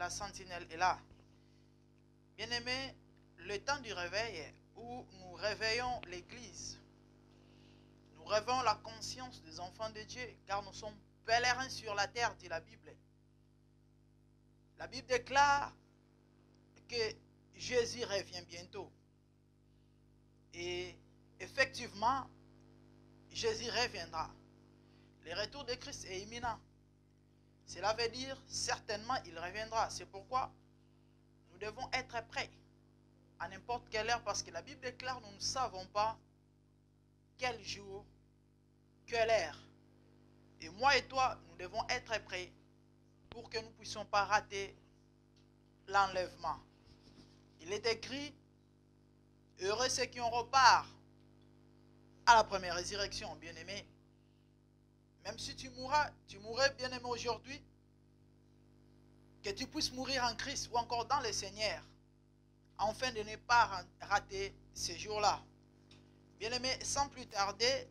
la sentinelle est là. Bien-aimés, le temps du réveil où nous réveillons l'Église, nous réveillons la conscience des enfants de Dieu, car nous sommes pèlerins sur la terre, dit la Bible. La Bible déclare que Jésus revient bientôt. Et effectivement, Jésus reviendra. Le retour de Christ est imminent. Cela veut dire certainement il reviendra. C'est pourquoi nous devons être prêts à n'importe quelle heure, parce que la Bible déclare nous ne savons pas quel jour, quelle heure. Et moi et toi, nous devons être prêts pour que nous ne puissions pas rater l'enlèvement. Il est écrit, heureux ceux qui ont repart à la première résurrection, bien-aimé. Même si tu mourrais, bien-aimé, aujourd'hui, que tu puisses mourir en Christ ou encore dans le Seigneur, afin de ne pas rater ces jours-là. Bien-aimé, sans plus tarder,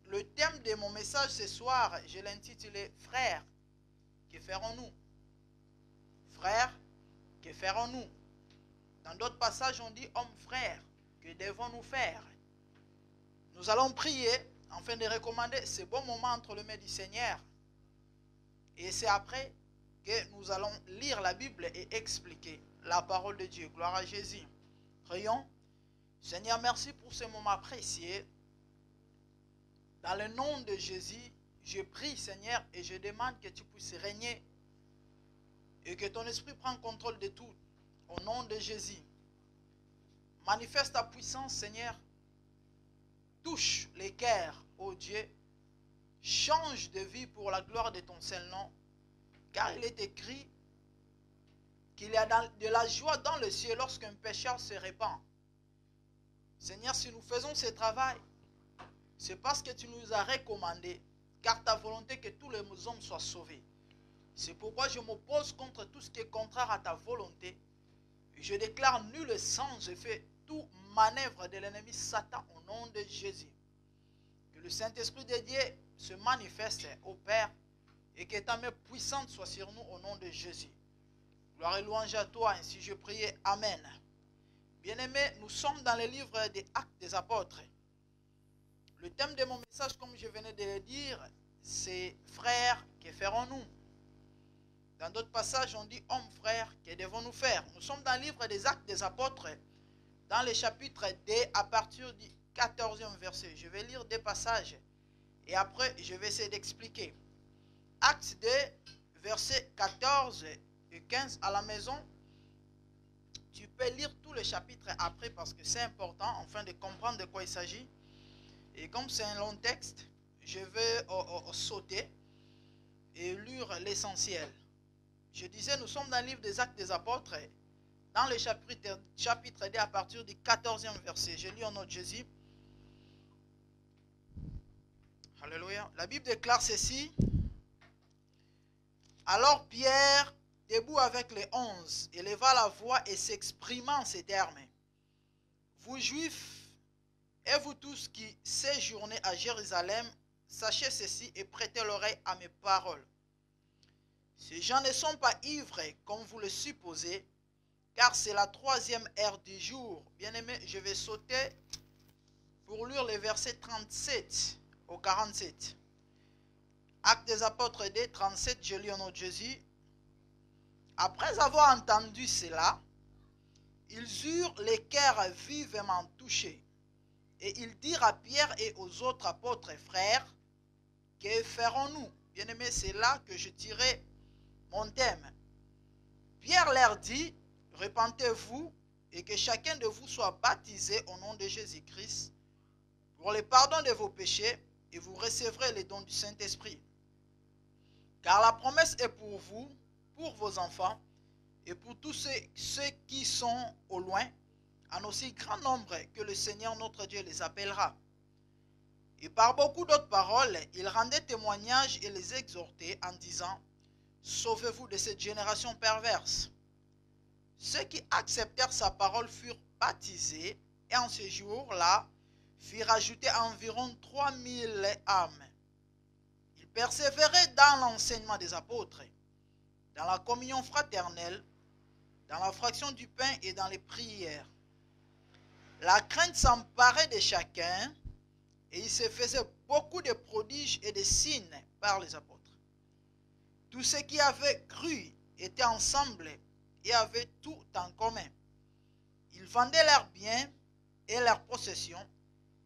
le thème de mon message ce soir, je l'ai intitulé « Frères, que ferons-nous » ? Frères, que ferons-nous ? Dans d'autres passages, on dit « Hommes, frères, que devons-nous faire » ? Nous allons prier afin de recommander ce bon moment entre les mains du Seigneur. Et c'est après que nous allons lire la Bible et expliquer la parole de Dieu. Gloire à Jésus. Prions. Seigneur, merci pour ce moment précieux. Dans le nom de Jésus, je prie, Seigneur, et je demande que tu puisses régner et que ton esprit prenne contrôle de tout. Au nom de Jésus. Manifeste ta puissance, Seigneur. Touche les cœurs, ô Dieu. Change de vie pour la gloire de ton seul nom. Car il est écrit qu'il y a de la joie dans le ciel lorsqu'un pécheur se répand. Seigneur, si nous faisons ce travail, c'est parce que tu nous as recommandé, car ta volonté que tous les hommes soient sauvés. C'est pourquoi je m'oppose contre tout ce qui est contraire à ta volonté. Je déclare nul sans effet tout manœuvre de l'ennemi Satan au nom de Jésus. Que le Saint-Esprit de Dieu se manifeste au Père et que ta main puissante soit sur nous au nom de Jésus. Gloire et louange à toi, ainsi je prie. Amen. Bien-aimés, nous sommes dans le livre des Actes des Apôtres. Le thème de mon message, comme je venais de le dire, c'est « Frères, que ferons-nous » ? Dans d'autres passages, on dit « Hommes, frères, que devons-nous faire » ? Nous sommes dans le livre des Actes des Apôtres, dans le chapitre 2, à partir du 14e verset. Je vais lire des passages et après, je vais essayer d'expliquer. Actes 2, versets 14 et 15 à la maison. Tu peux lire tout le chapitre après parce que c'est important, afin de comprendre de quoi il s'agit. Et comme c'est un long texte, je vais sauter et lire l'essentiel. Je disais, nous sommes dans le livre des Actes des Apôtres, dans le chapitre 2 à partir du 14e verset. Je lis au nom de Jésus. Alléluia. La Bible déclare ceci. Alors Pierre, debout avec les 11, éleva la voix et s'exprima en ces termes. Vous Juifs et vous tous qui séjournez à Jérusalem, sachez ceci et prêtez l'oreille à mes paroles. Ces gens ne sont pas ivres comme vous le supposez, car c'est la 3e heure du jour. Bien-aimés, je vais sauter pour lire les versets 37 au 47. Actes des Apôtres 2, 37, je lis au nom de Jésus. Après avoir entendu cela, ils eurent les cœurs vivement touchés. Et ils dirent à Pierre et aux autres apôtres, frères, que ferons-nous? Bien-aimés, c'est là que je tirais mon thème. Pierre leur dit, repentez-vous et que chacun de vous soit baptisé au nom de Jésus-Christ pour le pardon de vos péchés et vous recevrez les dons du Saint-Esprit. Car la promesse est pour vous, pour vos enfants et pour tous ceux qui sont au loin, en aussi grand nombre que le Seigneur notre Dieu les appellera. Et par beaucoup d'autres paroles, il rendait témoignage et les exhortait en disant, sauvez-vous de cette génération perverse. Ceux qui acceptèrent sa parole furent baptisés et en ce jour-là firent ajouter environ 3000 âmes. Ils persévéraient dans l'enseignement des apôtres, dans la communion fraternelle, dans la fraction du pain et dans les prières. La crainte s'emparait de chacun et il se faisait beaucoup de prodiges et de signes par les apôtres. Tous ceux qui avaient cru étaient ensemble et avaient tout en commun. Ils vendaient leurs biens et leurs possessions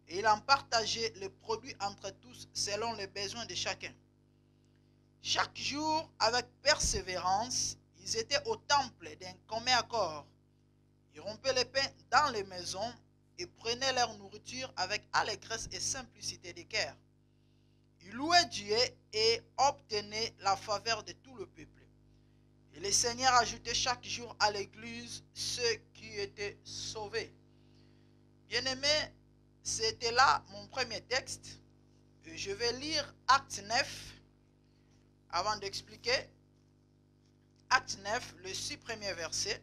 et ils en partageaient les produits entre tous selon les besoins de chacun. Chaque jour, avec persévérance, ils étaient au temple d'un commun accord. Ils rompaient les pains dans les maisons et prenaient leur nourriture avec allégresse et simplicité de cœur. Ils louaient Dieu et obtenaient la faveur de tout le peuple. Et le Seigneur ajoutait chaque jour à l'église ceux qui étaient sauvés. Bien-aimés, c'était là mon premier texte. Et je vais lire Acte 9 avant d'expliquer. Acte 9, le 6 premiers versets.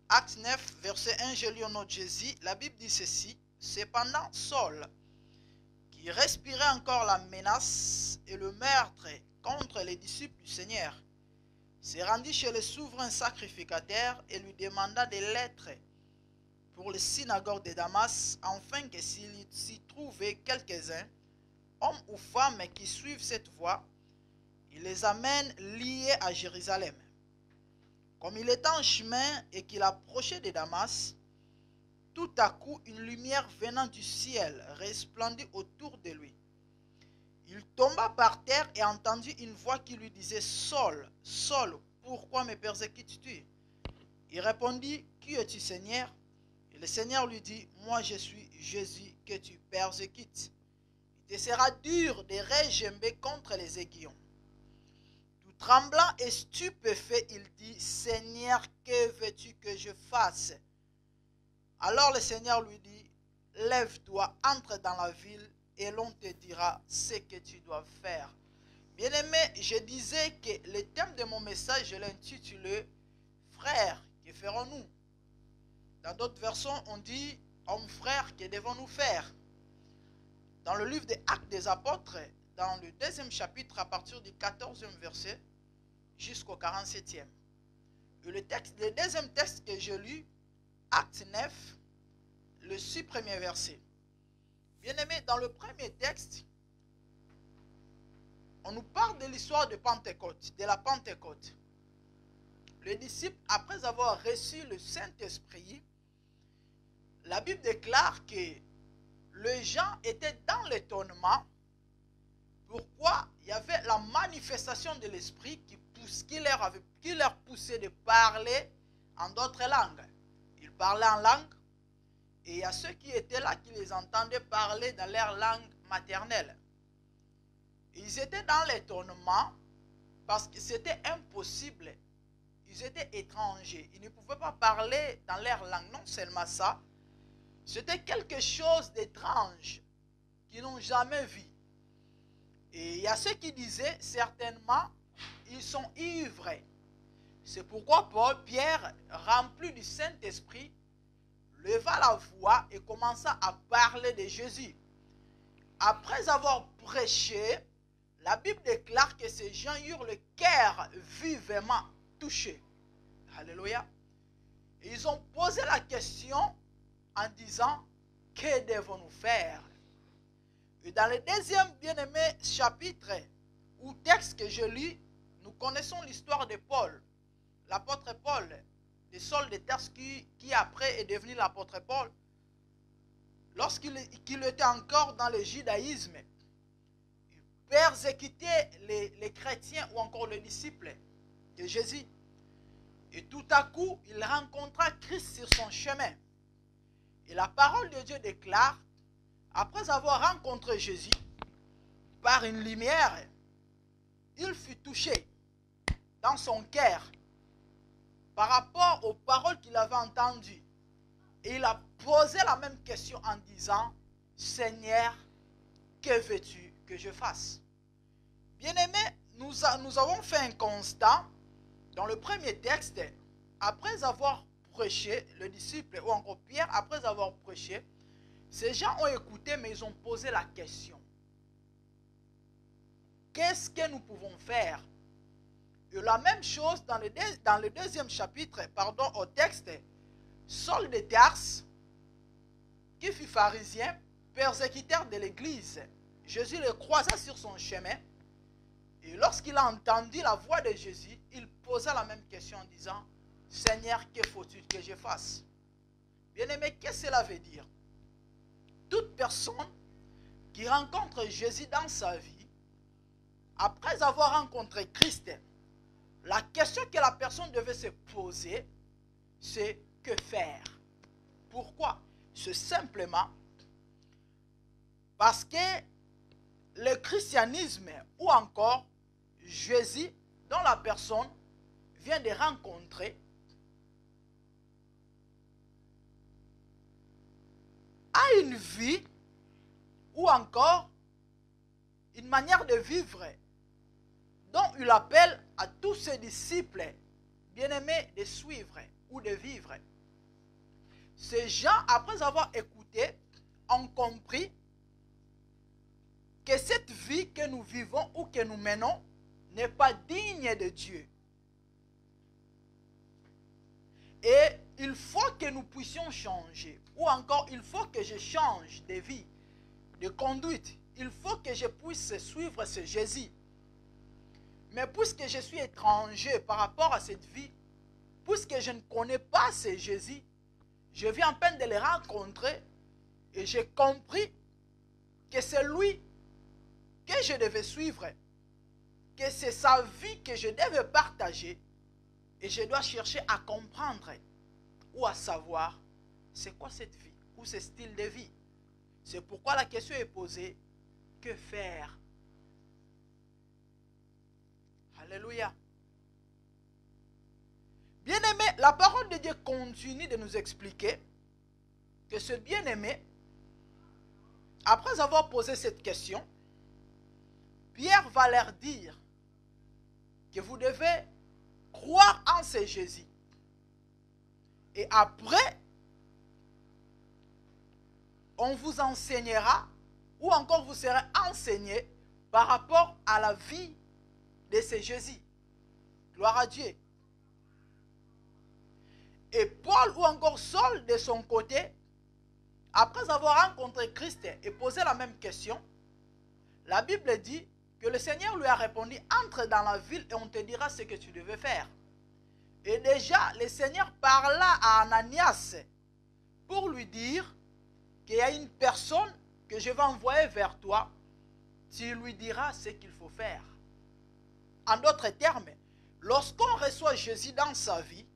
Acte 9, verset 1, je lis au nom de Jésus. La Bible dit ceci. Cependant, Saul, qui respirait encore la menace et le meurtre contre les disciples du Seigneur, se rendit chez le souverain sacrificateur et lui demanda des lettres pour les synagogues de Damas, afin que s'il s'y trouvait quelques-uns, hommes ou femmes qui suivent cette voie, il les amène liés à Jérusalem. Comme il était en chemin et qu'il approchait de Damas, tout à coup une lumière venant du ciel resplendit autour de lui. Il tomba par terre et entendit une voix qui lui disait « Saul, Saul, pourquoi me persécutes-tu » Il répondit « Qui es-tu, Seigneur » Et le Seigneur lui dit « Moi je suis Jésus que tu persécutes. Il te sera dur de regimber contre les aiguillons. » Tout tremblant et stupéfait, il dit « Seigneur, que veux-tu que je fasse » Alors le Seigneur lui dit, lève-toi, entre dans la ville et l'on te dira ce que tu dois faire. Bien-aimé, je disais que le thème de mon message, je l'ai intitulé Frères, que ferons-nous? Dans d'autres versions, on dit Hommes frères, que devons-nous faire? Dans le livre des Actes des Apôtres, dans le 2e chapitre, à partir du 14e verset jusqu'au 47e. Et le 2e texte que je lis, Acte 9, le 6 premiers versets. Bien-aimés, dans le premier texte, on nous parle de l'histoire de Pentecôte, de la Pentecôte. Les disciples, après avoir reçu le Saint-Esprit, la Bible déclare que les gens étaient dans l'étonnement. Pourquoi? Il y avait la manifestation de l'Esprit qui leur poussait de parler en d'autres langues. Ils parlaient en langue et il y a ceux qui étaient là qui les entendaient parler dans leur langue maternelle. Ils étaient dans l'étonnement parce que c'était impossible. Ils étaient étrangers. Ils ne pouvaient pas parler dans leur langue. Non seulement ça, c'était quelque chose d'étrange qu'ils n'ont jamais vu. Et il y a ceux qui disaient certainement, ils sont ivres. C'est pourquoi Pierre, rempli du Saint-Esprit, leva la voix et commença à parler de Jésus. Après avoir prêché, la Bible déclare que ces gens eurent le cœur vivement touché. Alléluia. Et ils ont posé la question en disant, que devons-nous faire? Et dans le deuxième bien-aimé chapitre, ou texte que je lis, nous connaissons l'histoire de Paul. L'apôtre Paul, de Saul de Tarse qui après est devenu l'apôtre Paul. Lorsqu'il était encore dans le judaïsme, il persécutait les chrétiens ou encore les disciples de Jésus. Et tout à coup, il rencontra Christ sur son chemin. Et la parole de Dieu déclare, après avoir rencontré Jésus, par une lumière, il fut touché dans son cœur par rapport aux paroles qu'il avait entendues. Et il a posé la même question en disant, Seigneur, que veux-tu que je fasse? Bien-aimés, nous avons fait un constat dans le premier texte. Après avoir prêché, le disciple ou encore Pierre, après avoir prêché, ces gens ont écouté mais ils ont posé la question. qu'est-ce que nous pouvons faire? Et la même chose dans le deuxième chapitre, au texte, Saul de Tarse, qui fut pharisien, persécuteur de l'église, Jésus le croisa sur son chemin. Et lorsqu'il a entendu la voix de Jésus, il posa la même question en disant, Seigneur, que faut-il que je fasse? Bien-aimé, qu'est-ce que cela veut dire? Toute personne qui rencontre Jésus dans sa vie, après avoir rencontré Christ, la question que la personne devait se poser, c'est que faire? Pourquoi? C'est simplement parce que le christianisme ou encore Jésus, dont la personne vient de rencontrer, a une vie ou encore une manière de vivre dont il appelle à tous ses disciples bien-aimés de suivre ou de vivre. Ces gens, après avoir écouté, ont compris que cette vie que nous vivons ou que nous menons n'est pas digne de Dieu. Et il faut que nous puissions changer. Ou encore, il faut que je change de vie, de conduite. Il faut que je puisse suivre ce Jésus. Mais puisque je suis étranger par rapport à cette vie, puisque je ne connais pas ce Jésus, je viens à peine de le rencontrer et j'ai compris que c'est lui que je devais suivre, que c'est sa vie que je devais partager et je dois chercher à comprendre ou à savoir c'est quoi cette vie ou ce style de vie. C'est pourquoi la question est posée, que faire? Alléluia. Bien-aimé, la parole de Dieu continue de nous expliquer que ce bien-aimé, après avoir posé cette question, Pierre va leur dire que vous devez croire en ce Jésus. Et après, on vous enseignera ou encore vous serez enseigné par rapport à la vie de ce Jésus. Gloire à Dieu. Et Paul ou encore Saul de son côté, après avoir rencontré Christ et posé la même question, la Bible dit que le Seigneur lui a répondu, entre dans la ville et on te dira ce que tu devais faire. Et déjà, le Seigneur parla à Ananias pour lui dire qu'il y a une personne que je vais envoyer vers toi, tu lui diras ce qu'il faut faire. En d'autres termes, lorsqu'on reçoit Jésus dans sa vie,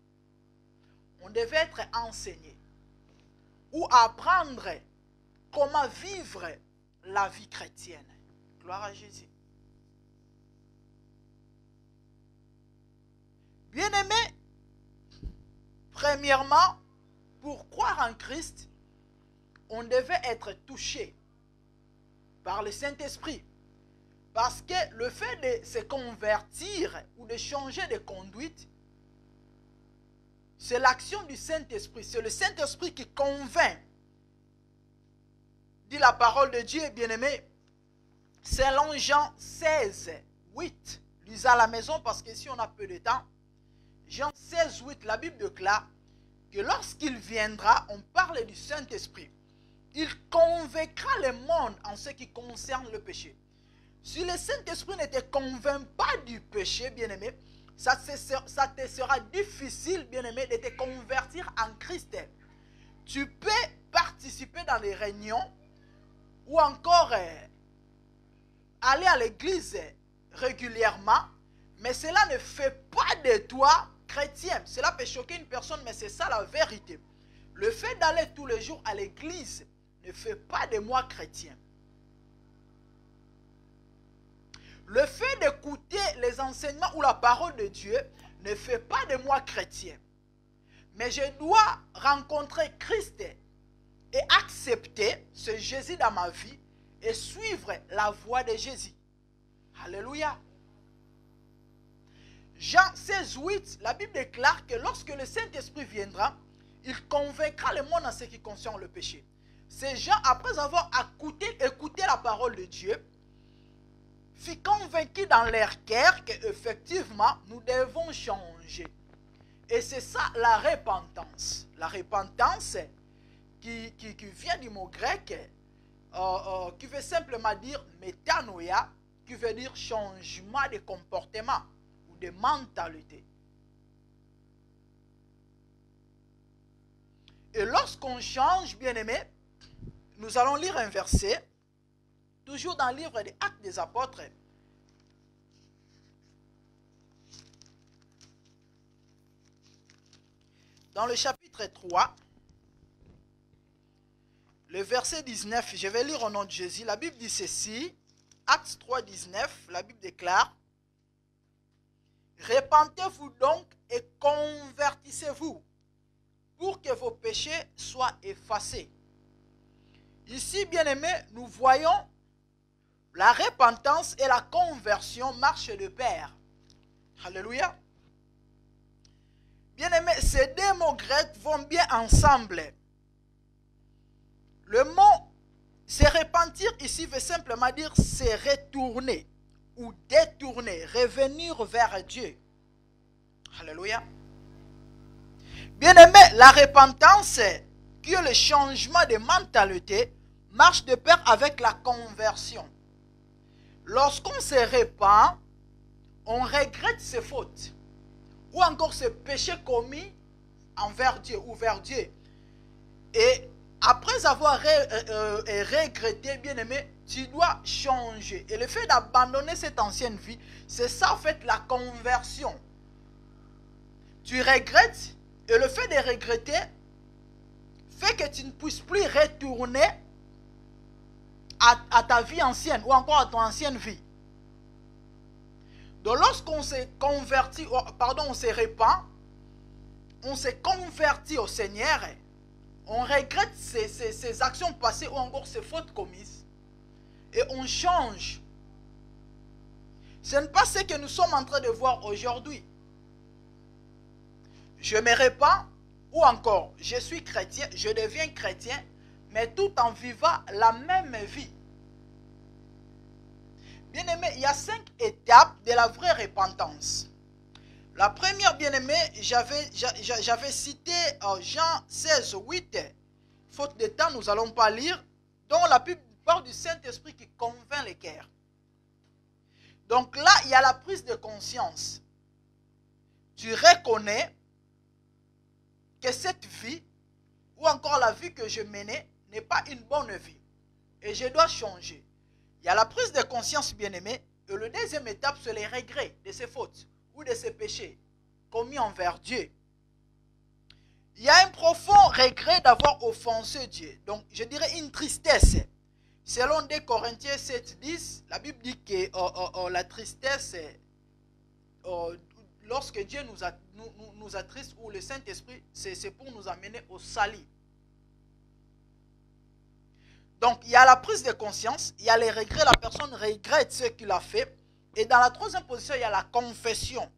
on devait être enseigné ou apprendre comment vivre la vie chrétienne. Gloire à Jésus. Bien-aimé, premièrement, pour croire en Christ, on devait être touché par le Saint-Esprit. Parce que le fait de se convertir ou de changer de conduite, c'est l'action du Saint-Esprit. C'est le Saint-Esprit qui convainc. Dit la parole de Dieu, bien-aimé, selon Jean 16, 8. Lisez à la maison parce qu'ici on a peu de temps. Jean 16, 8, la Bible déclare que lorsqu'il viendra, on parle du Saint-Esprit. Il convaincra le monde en ce qui concerne le péché. Si le Saint-Esprit ne te convainc pas du péché, bien-aimé, ça te sera difficile, bien-aimé, de te convertir en Christ. Tu peux participer dans les réunions ou encore aller à l'église régulièrement, mais cela ne fait pas de toi chrétien. Cela peut choquer une personne, mais c'est ça la vérité. Le fait d'aller tous les jours à l'église ne fait pas de moi chrétien. Le fait d'écouter les enseignements ou la parole de Dieu ne fait pas de moi chrétien. Mais je dois rencontrer Christ et accepter ce Jésus dans ma vie et suivre la voie de Jésus. Alléluia. Jean 16, 8, la Bible déclare que lorsque le Saint-Esprit viendra, il convaincra le monde en ce qui concerne le péché. Ces gens, après avoir écouté la parole de Dieu, fut convaincu dans leur cœur qu'effectivement, nous devons changer. Et c'est ça la repentance. La repentance qui vient du mot grec, qui veut simplement dire métanoïa, qui veut dire changement de comportement ou de mentalité. Et lorsqu'on change, bien-aimé, nous allons lire un verset, toujours dans le livre des Actes des Apôtres. Dans le chapitre 3, le verset 19, je vais lire au nom de Jésus. La Bible dit ceci, Actes 3, 19, la Bible déclare, « Repentez-vous donc et convertissez-vous, pour que vos péchés soient effacés. » Ici, bien-aimés, nous voyons la repentance et la conversion marchent de pair. Alléluia. Bien-aimés, ces deux mots grecs vont bien ensemble. Le mot se repentir ici veut simplement dire se retourner ou détourner, revenir vers Dieu. Alléluia. Bien-aimés, la repentance, qui est le changement de mentalité, marche de pair avec la conversion. Lorsqu'on se repent, on regrette ses fautes ou encore ses péchés commis envers Dieu ou vers Dieu. Et après avoir regretté, bien-aimé, tu dois changer. Et le fait d'abandonner cette ancienne vie, c'est ça en fait la conversion. Tu regrettes et le fait de regretter fait que tu ne puisses plus retourner à ta vie ancienne ou encore à ton ancienne vie. Donc lorsqu'on s'est converti, pardon, on se repent, on s'est converti au Seigneur, on regrette ses actions passées ou encore ses fautes commises et on change. Ce n'est pas ce que nous sommes en train de voir aujourd'hui. Je me repens ou encore je suis chrétien, je deviens chrétien, mais tout en vivant la même vie. Bien-aimé, il y a 5 étapes de la vraie repentance. La première, bien-aimé, j'avais cité Jean 16, 8. Faute de temps, nous n'allons pas lire. Dont la Bible parle du Saint-Esprit qui convainc les cœurs. Donc là, il y a la prise de conscience. Tu reconnais que cette vie, ou encore la vie que je menais, n'est pas une bonne vie. Et je dois changer. Il y a la prise de conscience, bien-aimé. Et le deuxième étape, c'est les regrets de ses fautes ou de ses péchés commis envers Dieu. Il y a un profond regret d'avoir offensé Dieu. Donc, je dirais une tristesse. Selon 2 Corinthiens 7, 10, la Bible dit que la tristesse, lorsque Dieu nous attriste, ou le Saint-Esprit, c'est pour nous amener au salut. Donc, il y a la prise de conscience, il y a les regrets, la personne regrette ce qu'il a fait. Et dans la troisième position, il y a la confession.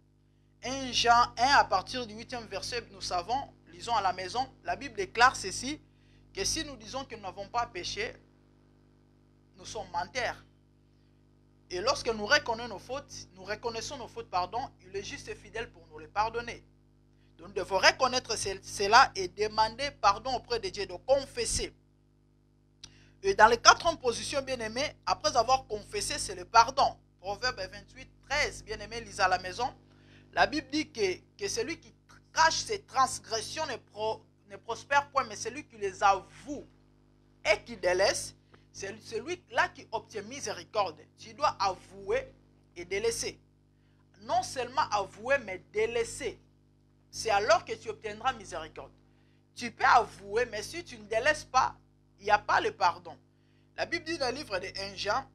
1 Jean 1, à partir du 8e verset, nous savons, lisons à la maison, la Bible déclare ceci, que si nous disons que nous n'avons pas péché, nous sommes menteurs. Et lorsque nous reconnaissons nos fautes, pardon, il est juste et fidèle pour nous les pardonner. Donc, nous devons reconnaître cela et demander pardon auprès de Dieu, de confesser. Et dans les 4e positions, bien-aimés, après avoir confessé, c'est le pardon. Proverbe 28, 13, bien-aimés, lisez à la maison. La Bible dit que celui qui cache ses transgressions ne prospère point, mais celui qui les avoue et qui délaisse, c'est celui-là qui obtient miséricorde. Tu dois avouer et délaisser. Non seulement avouer, mais délaisser. C'est alors que tu obtiendras miséricorde. Tu peux avouer, mais si tu ne délaisses pas, il n'y a pas le pardon. La Bible dit dans le livre de 1 Jean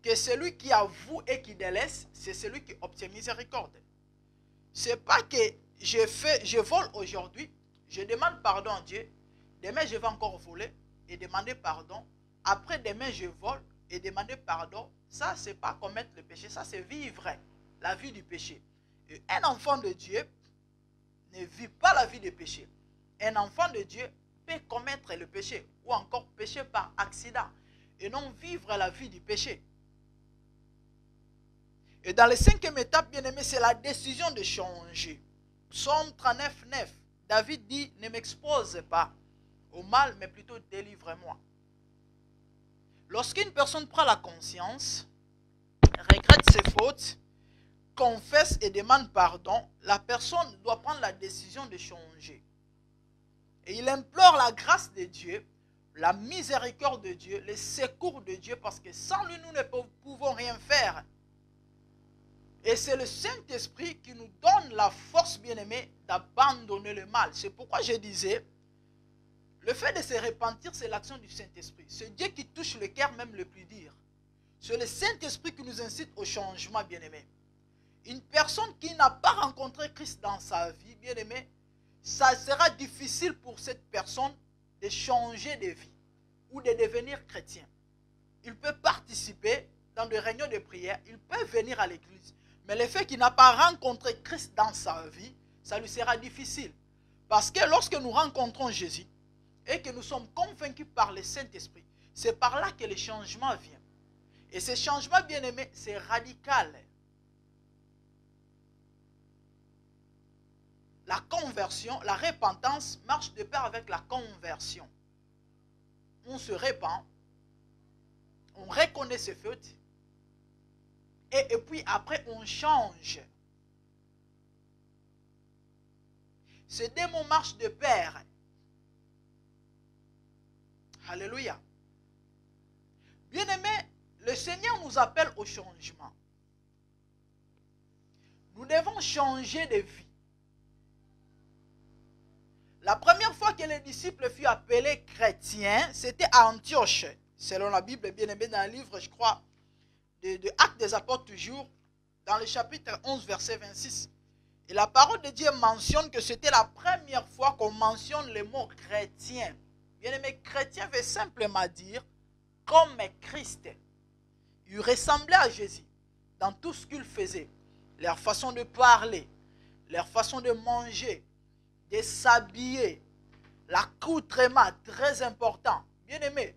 que celui qui avoue et qui délaisse, c'est celui qui obtient miséricorde. Ce n'est pas que je vole aujourd'hui, je demande pardon à Dieu, demain je vais encore voler et demander pardon, après demain je vole et demander pardon. Ça, ce n'est pas commettre le péché, ça c'est vivre la vie du péché. Et un enfant de Dieu ne vit pas la vie du péché. Un enfant de Dieu peut commettre le péché ou encore pécher par accident et non vivre la vie du péché. Et dans la cinquième étape, bien aimé, c'est la décision de changer. Psaume 39, 9. David dit, ne m'expose pas au mal, mais plutôt délivre-moi. Lorsqu'une personne prend la conscience, regrette ses fautes, confesse et demande pardon, la personne doit prendre la décision de changer. Et il implore la grâce de Dieu, la miséricorde de Dieu, le secours de Dieu, parce que sans lui, nous ne pouvons rien faire. Et c'est le Saint-Esprit qui nous donne la force, bien-aimée, d'abandonner le mal. C'est pourquoi je disais, le fait de se repentir, c'est l'action du Saint-Esprit. C'est Dieu qui touche le cœur, même le plus dur. C'est le Saint-Esprit qui nous incite au changement, bien-aimé. Une personne qui n'a pas rencontré Christ dans sa vie, bien-aimé, ça sera difficile pour cette personne de changer de vie ou de devenir chrétien. Il peut participer dans des réunions de prière, il peut venir à l'église. Mais le fait qu'il n'a pas rencontré Christ dans sa vie, ça lui sera difficile. Parce que lorsque nous rencontrons Jésus et que nous sommes convaincus par le Saint-Esprit, c'est par là que le changement vient. Et ce changement, bien aimé, c'est radical. La conversion, la repentance marche de pair avec la conversion. On se repent, on reconnaît ses fautes, et puis après on change. Ces deux mots marchent de pair. Alléluia. Bien-aimés, le Seigneur nous appelle au changement. Nous devons changer de vie. La première fois que les disciples furent appelés chrétiens, c'était à Antioche. Selon la Bible, bien aimé, dans le livre, je crois, de Actes des Apôtres toujours, dans le chapitre 11, verset 26. Et la parole de Dieu mentionne que c'était la première fois qu'on mentionne le mot chrétien. Bien aimé, chrétien veut simplement dire comme Christ. Il ressemblait à Jésus dans tout ce qu'il faisait. Leur façon de parler, leur façon de manger, de s'habiller, l'accoutrement très important. Bien aimé,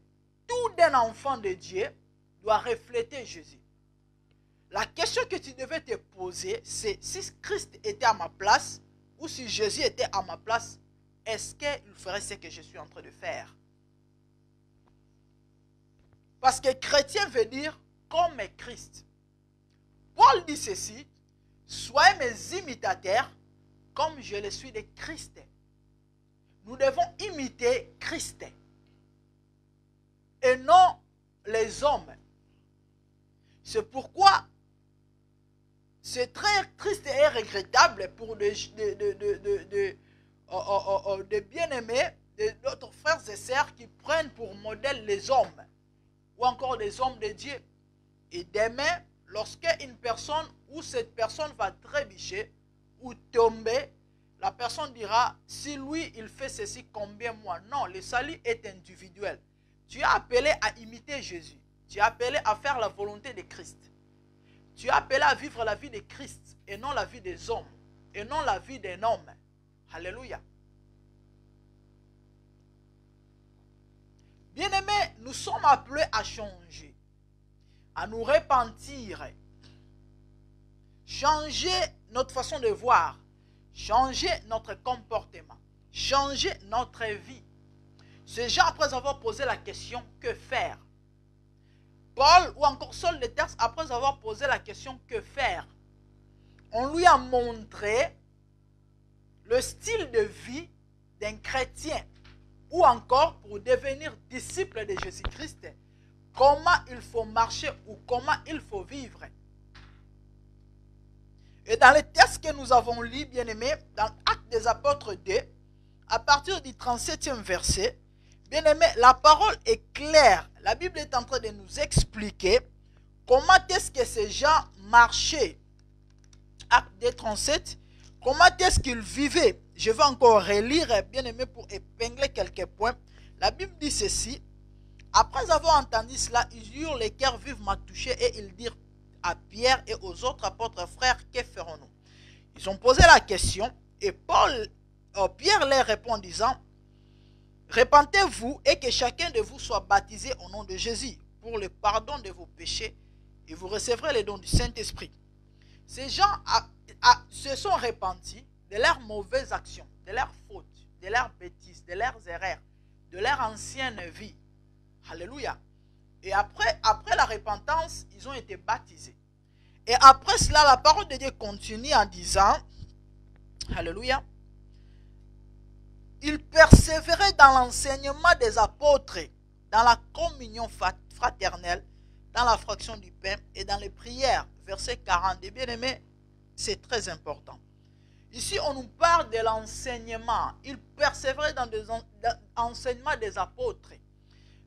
tout un enfant de Dieu doit refléter Jésus. La question que tu devais te poser, c'est si Christ était à ma place ou si Jésus était à ma place, est-ce qu'il ferait ce que je suis en train de faire? Parce que chrétien veut dire comme Christ. Paul dit ceci, soyez mes imitateurs comme je le suis de Christ. Nous devons imiter Christ et non les hommes. C'est pourquoi c'est très triste et regrettable pour des bien-aimés, d'autres frères et sœurs qui prennent pour modèle les hommes ou encore les hommes de Dieu. Et demain, lorsque une personne ou cette personne va trébucher ou tomber, la personne dira, si lui il fait ceci, combien moi? Non, le salut est individuel. Tu es appelé à imiter Jésus. Tu es appelé à faire la volonté de Christ. Tu es appelé à vivre la vie de Christ et non la vie des hommes et non la vie d'un homme. Alléluia. Bien-aimés, nous sommes appelés à changer, à nous repentir, changer notre façon de voir, changer notre comportement, changer notre vie. Ces gens, après avoir posé la question, que faire? Paul ou encore Saul de Tarse, après avoir posé la question, que faire? On lui a montré le style de vie d'un chrétien ou encore pour devenir disciple de Jésus-Christ, comment il faut marcher ou comment il faut vivre. Et dans les textes que nous avons lus, bien aimés, dans Actes des Apôtres 2, à partir du 37e verset, bien aimé, la parole est claire. La Bible est en train de nous expliquer comment est-ce que ces gens marchaient. Acte 2, 37, comment est-ce qu'ils vivaient. Je vais encore relire, bien aimé, pour épingler quelques points. La Bible dit ceci. Après avoir entendu cela, ils eurent les cœurs vivement touchés et ils dirent à Pierre et aux autres apôtres, frères, que ferons-nous? Ils ont posé la question et Pierre leur répond en disant, repentez-vous et que chacun de vous soit baptisé au nom de Jésus pour le pardon de vos péchés et vous recevrez les dons du Saint-Esprit. Car le Saint-Esprit, bien aimé, il est venu pour épingler quelques points. La Bible dit ceci. Après avoir entendu cela, ils eurent les cœurs vivement touchés et ils dirent à Pierre et aux autres apôtres, frères, que ferons-nous? Ils ont posé la question et Pierre leur répond en disant, repentez-vous et que chacun de vous soit baptisé au nom de Jésus pour le pardon de vos péchés Ces gens se sont repentis de leurs mauvaises actions, de leurs fautes, de leurs bêtises, de leurs erreurs, de leur ancienne vie. Alléluia. Et après la repentance, ils ont été baptisés. Et après cela, la parole de Dieu continue en disant, alléluia, ils persévéraient dans l'enseignement des apôtres, dans la communion fraternelle, dans la fraction du pain et dans les prières. Verset 40. Et bien aimé, c'est très important. Ici, on nous parle de l'enseignement. Ils persévéraient dans l'enseignement des apôtres.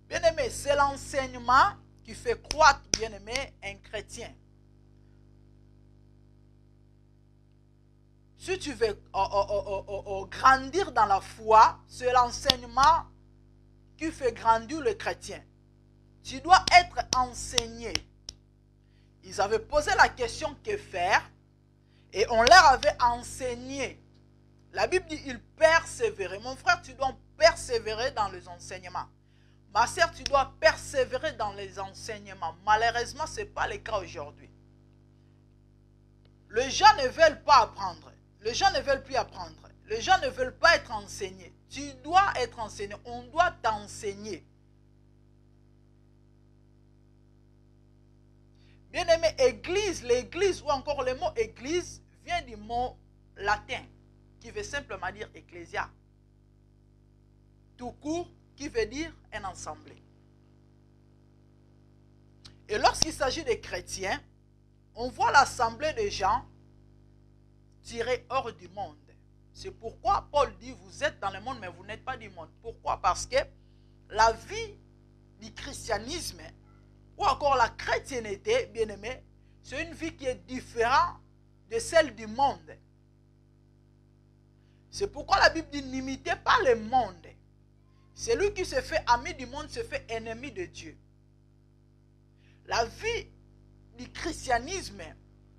Bien aimé, c'est l'enseignement qui fait croître, bien aimé, un chrétien. Si tu veux grandir dans la foi, c'est l'enseignement qui fait grandir le chrétien. Tu dois être enseigné. Ils avaient posé la question que faire et on leur avait enseigné. La Bible dit ils persévéraient. Mon frère, tu dois persévérer dans les enseignements. Ma sœur, tu dois persévérer dans les enseignements. Malheureusement, ce n'est pas le cas aujourd'hui. Les gens ne veulent pas apprendre. Les gens ne veulent plus apprendre. Les gens ne veulent pas être enseignés. Tu dois être enseigné. On doit t'enseigner. Bien-aimé, église, l'église ou encore le mot église vient du mot latin qui veut simplement dire ecclésia. Tout court, qui veut dire un assemblée. Et lorsqu'il s'agit des chrétiens, on voit l'assemblée des gens tirés hors du monde. C'est pourquoi Paul dit, vous êtes dans le monde, mais vous n'êtes pas du monde. Pourquoi? Parce que la vie du christianisme, ou encore la chrétienté, bien aimé, c'est une vie qui est différente de celle du monde. C'est pourquoi la Bible dit, n'imitez pas le monde. Celui qui se fait ami du monde se fait ennemi de Dieu. La vie du christianisme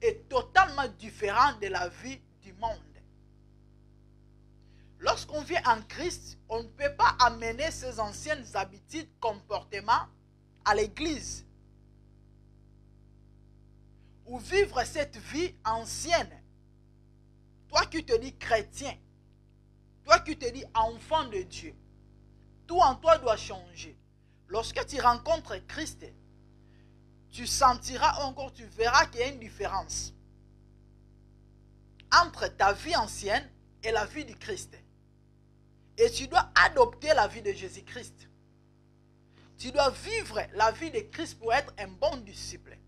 est totalement différente de la vie du monde. Lorsqu'on vient en Christ, on ne peut pas amener ses anciennes habitudes, comportements à l'église. Ou vivre cette vie ancienne. Toi qui te dis chrétien, toi qui te dis enfant de Dieu, tout en toi doit changer. Lorsque tu rencontres Christ, tu sentiras encore, tu verras qu'il y a une différence entre ta vie ancienne et la vie du Christ. Et tu dois adopter la vie de Jésus-Christ. Tu dois vivre la vie de Christ pour être un bon disciple.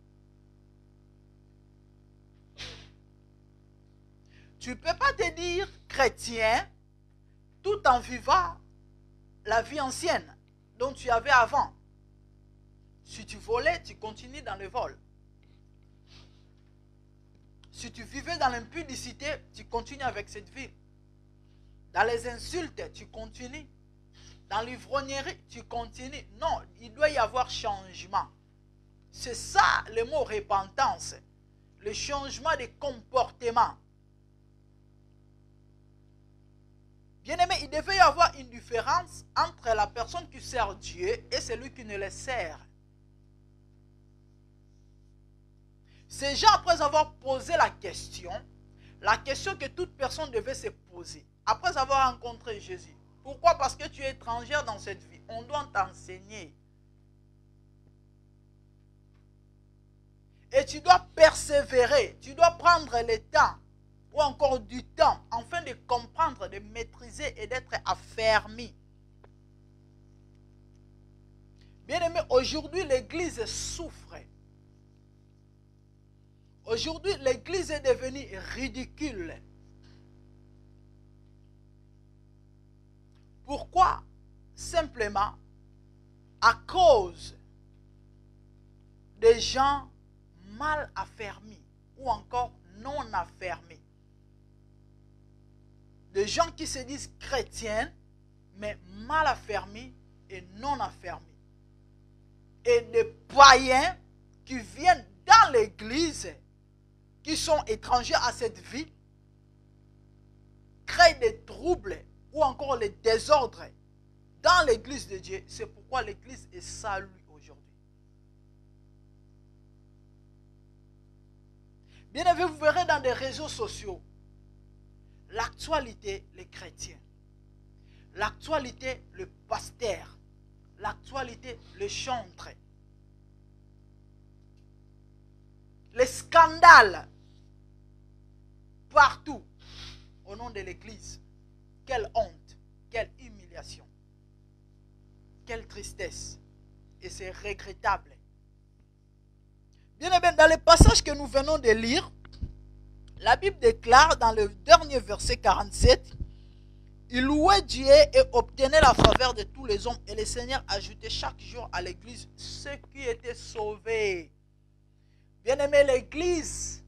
Tu ne peux pas te dire chrétien tout en vivant la vie ancienne dont tu avais avant. Si tu volais, tu continues dans le vol. Si tu vivais dans l'impudicité, tu continues avec cette vie. Dans les insultes, tu continues. Dans l'ivrognerie, tu continues. Non, il doit y avoir changement. C'est ça le mot repentance. Le changement de comportement. Bien-aimé, il devait y avoir une différence entre la personne qui sert Dieu et celui qui ne le sert. Ces gens, après avoir posé la question que toute personne devait se poser, après avoir rencontré Jésus. Pourquoi? Parce que tu es étrangère dans cette vie. On doit t'enseigner. Et tu dois persévérer. Tu dois prendre le temps, ou encore du temps, afin de comprendre, de maîtriser et d'être affermi. Bien-aimé, aujourd'hui, l'Église souffre. Aujourd'hui, l'Église est devenue ridicule. Pourquoi? Simplement à cause des gens mal affermis ou encore non affermis. Des gens qui se disent chrétiens, mais mal affermis et non affermis. Et des païens qui viennent dans l'Église, qui sont étrangers à cette vie, créent des troubles ou encore les désordres dans l'Église de Dieu. C'est pourquoi l'Église est saluée aujourd'hui. Bien aimé, vous verrez dans des réseaux sociaux, l'actualité, les chrétiens. L'actualité, le pasteur. L'actualité, le chantre. Les scandales partout au nom de l'Église. Quelle honte, quelle humiliation, quelle tristesse. Et c'est regrettable. Bien aimé, dans les passages que nous venons de lire, la Bible déclare dans le dernier verset 47, il louait Dieu et obtenait la faveur de tous les hommes. Et le Seigneur ajoutait chaque jour à l'église ceux qui étaient sauvés. Bien aimé, l'église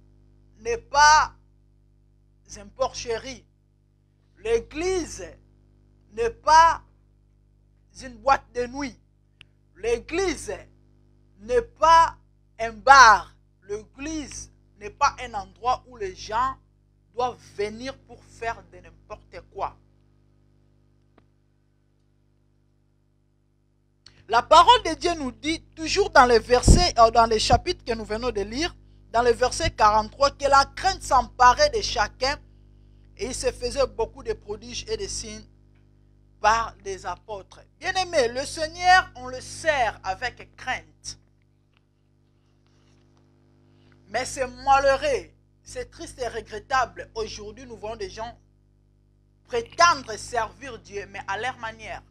n'est pas un porcherie. L'église n'est pas une boîte de nuit. L'église n'est pas un bar. L'église n'est pas un endroit où les gens doivent venir pour faire de n'importe quoi. La parole de Dieu nous dit, toujours dans les versets, dans les chapitres que nous venons de lire, dans le verset 43, que la crainte s'emparait de chacun et il se faisait beaucoup de prodiges et de signes par des apôtres. Bien aimé, le Seigneur, on le sert avec crainte. Mais c'est malheureux, c'est triste et regrettable. Aujourd'hui, nous voyons des gens prétendre servir Dieu, mais à leur manière.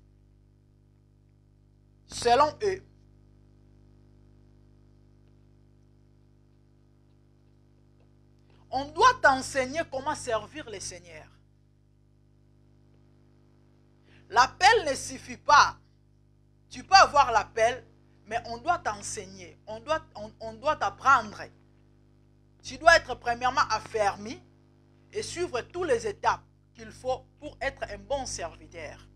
Selon eux. On doit t'enseigner comment servir le Seigneur. L'appel ne suffit pas. Tu peux avoir l'appel, mais on doit t'enseigner. On doit t'apprendre. Tu dois être premièrement affermi et suivre toutes les étapes qu'il faut pour être un bon serviteur.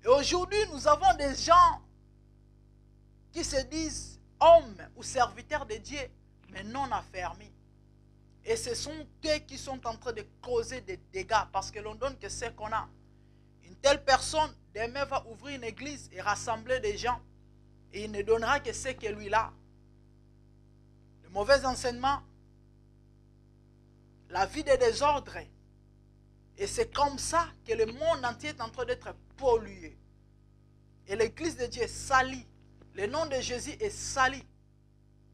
Et aujourd'hui, nous avons des gens qui se disent hommes ou serviteurs de Dieu, mais non affermis. Et ce sont eux qui sont en train de causer des dégâts parce que l'on donne que ce qu'on a. Une telle personne, demain, va ouvrir une église et rassembler des gens. Et il ne donnera que ce que lui a. Le mauvais enseignement, la vie de désordre. Et c'est comme ça que le monde entier est en train d'être pollué. Et l'église de Dieu est salie. Le nom de Jésus est sali.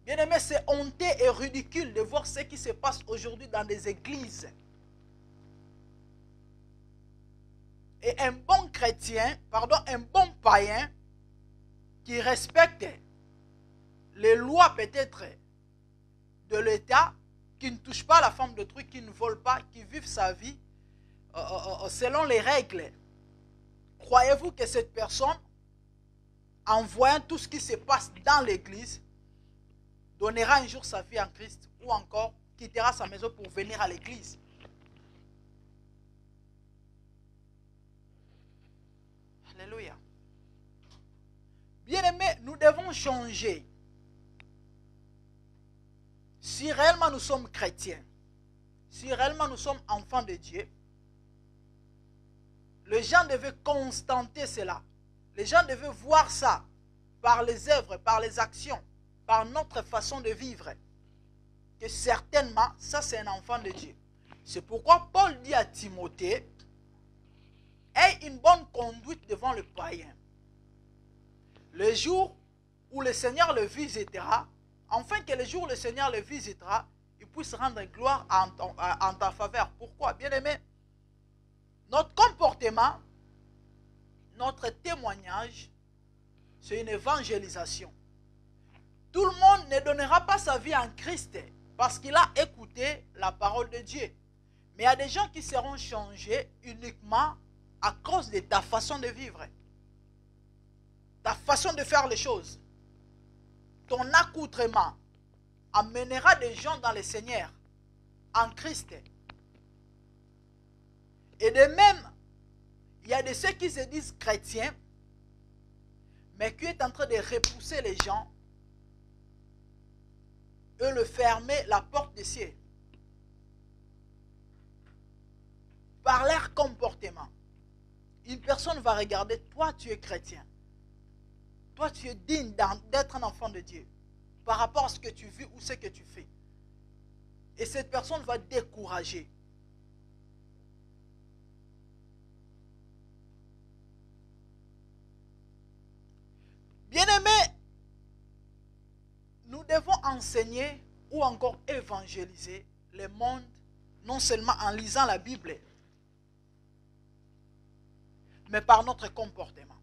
Bien aimé, c'est honteux et ridicule de voir ce qui se passe aujourd'hui dans des églises. Et un bon chrétien, un bon païen, qui respecte les lois peut-être de l'État, qui ne touche pas la femme d'autrui, qui ne vole pas, qui vit sa vie selon les règles. Croyez-vous que cette personne, en voyant tout ce qui se passe dans l'église, donnera un jour sa vie en Christ ou encore quittera sa maison pour venir à l'église? Alléluia. Bien-aimés, nous devons changer. Si réellement nous sommes chrétiens, si réellement nous sommes enfants de Dieu, les gens devaient constater cela. Les gens devaient voir ça par les œuvres, par les actions, par notre façon de vivre. Que certainement, ça c'est un enfant de Dieu. C'est pourquoi Paul dit à Timothée, aie une bonne conduite devant le païen. Le jour où le Seigneur le visitera, afin que le jour où le Seigneur le visitera, il puisse rendre gloire en ta faveur. Pourquoi? Bien aimé, notre comportement, notre témoignage, c'est une évangélisation. Tout le monde ne donnera pas sa vie en Christ parce qu'il a écouté la parole de Dieu. Mais il y a des gens qui seront changés uniquement à cause de ta façon de vivre. Ta façon de faire les choses. Ton accoutrement amènera des gens dans le Seigneur, en Christ. Et de même, il y a de ceux qui se disent chrétiens, mais qui est en train de repousser les gens et le fermer la porte des cieux. Par leur comportement. Une personne va regarder, toi tu es chrétien. Toi tu es digne d'être un enfant de Dieu. par rapport à ce que tu vis ou ce que tu fais. Et cette personne va décourager. Bien-aimés, nous devons enseigner ou encore évangéliser le monde, non seulement en lisant la Bible, mais par notre comportement,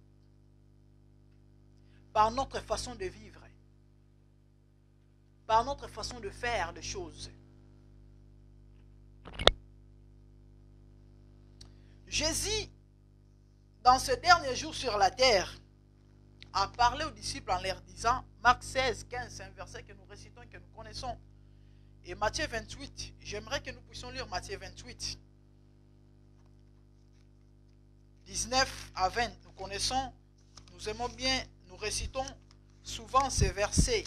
par notre façon de vivre, par notre façon de faire les choses. Jésus, dans ce dernier jour sur la terre, a parlé aux disciples en leur disant, Marc 16, 15, c'est un verset que nous récitons et que nous connaissons. Et Matthieu 28, j'aimerais que nous puissions lire Matthieu 28, 19 à 20, nous connaissons, nous aimons bien, nous récitons souvent ces versets.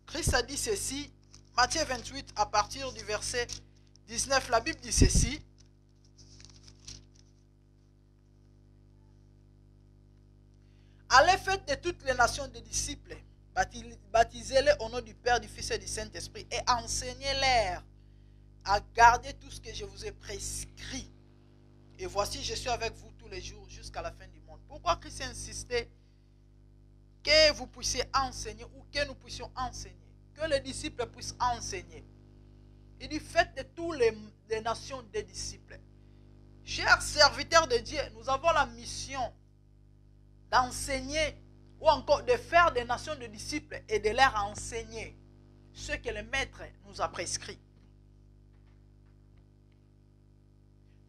Christ a dit ceci, Matthieu 28, à partir du verset 19, la Bible dit ceci. Allez, faites de toutes les nations des disciples, baptisez-les au nom du Père, du Fils et du Saint-Esprit, et enseignez-les à garder tout ce que je vous ai prescrit. Et voici, je suis avec vous tous les jours jusqu'à la fin du monde. Pourquoi Christ a insisté que vous puissiez enseigner ou que nous puissions enseigner, que les disciples puissent enseigner? Il dit, faites de toutes les nations des disciples. Chers serviteurs de Dieu, nous avons la mission d'enseigner ou encore de faire des nations de disciples et de leur enseigner ce que le Maître nous a prescrit.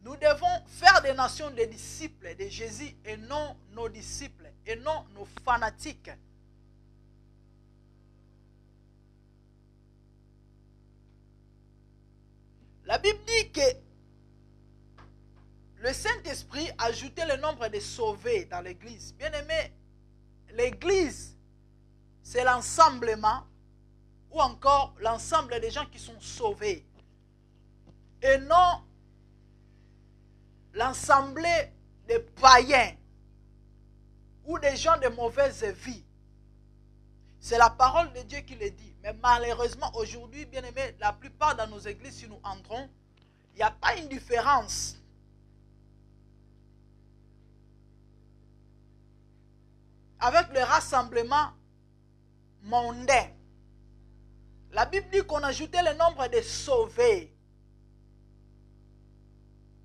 Nous devons faire des nations de disciples de Jésus et non nos disciples et non nos fanatiques. La Bible dit que le Saint-Esprit a ajouté le nombre de sauvés dans l'Église. Bien aimé, l'Église, c'est l'ensemblement ou encore l'ensemble des gens qui sont sauvés. Et non l'ensemble des païens ou des gens de mauvaise vie. C'est la parole de Dieu qui le dit. Mais malheureusement, aujourd'hui, bien aimé, la plupart dans nos églises, si nous entrons, il n'y a pas une différence. Avec le rassemblement mondain. La Bible dit qu'on a ajouté le nombre de sauvés.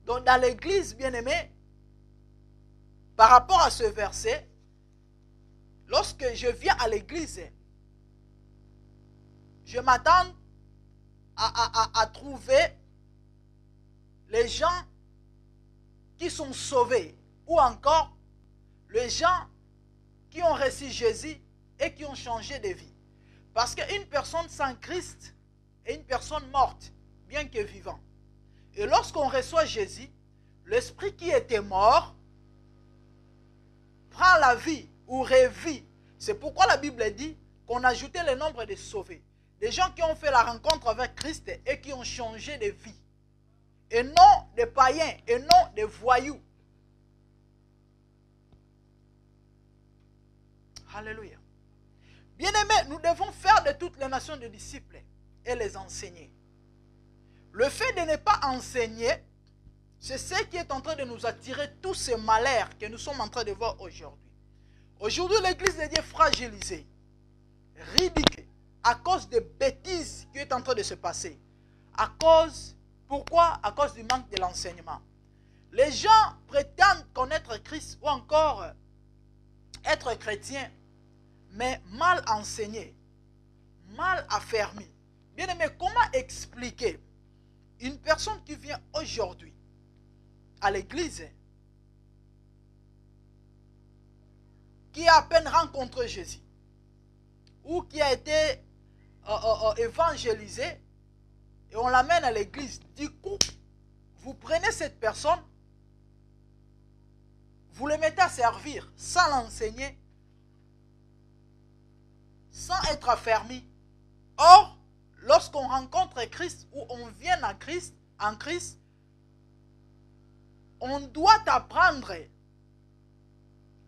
Donc dans l'église, bien-aimé, par rapport à ce verset, lorsque je viens à l'église, je m'attends à trouver les gens qui sont sauvés ou encore les gens qui ont reçu Jésus et qui ont changé de vie. Parce qu'une personne sans Christ est une personne morte, bien que vivante. Et lorsqu'on reçoit Jésus, l'esprit qui était mort prend la vie ou revit. C'est pourquoi la Bible dit qu'on a ajouté le nombre de sauvés. Des gens qui ont fait la rencontre avec Christ et qui ont changé de vie. Et non des païens, et non des voyous. Alléluia. Bien-aimés, nous devons faire de toutes les nations de disciples et les enseigner. Le fait de ne pas enseigner, c'est ce qui est en train de nous attirer tous ces malheurs que nous sommes en train de voir aujourd'hui. Aujourd'hui, l'église de Dieu est fragilisée, ridicule, à cause des bêtises qui est en train de se passer. Pourquoi? À cause du manque de l'enseignement. Les gens prétendent connaître Christ ou encore être chrétiens, mais mal enseignés, mal affermis. Bien aimé, comment expliquer une personne qui vient aujourd'hui à l'église, qui a à peine rencontré Jésus, ou qui a été évangélisé, et on l'amène à l'église. Du coup, vous prenez cette personne, vous le mettez à servir sans l'enseigner, sans être affermi. Or, lorsqu'on rencontre Christ ou on vient à Christ, en Christ, on doit apprendre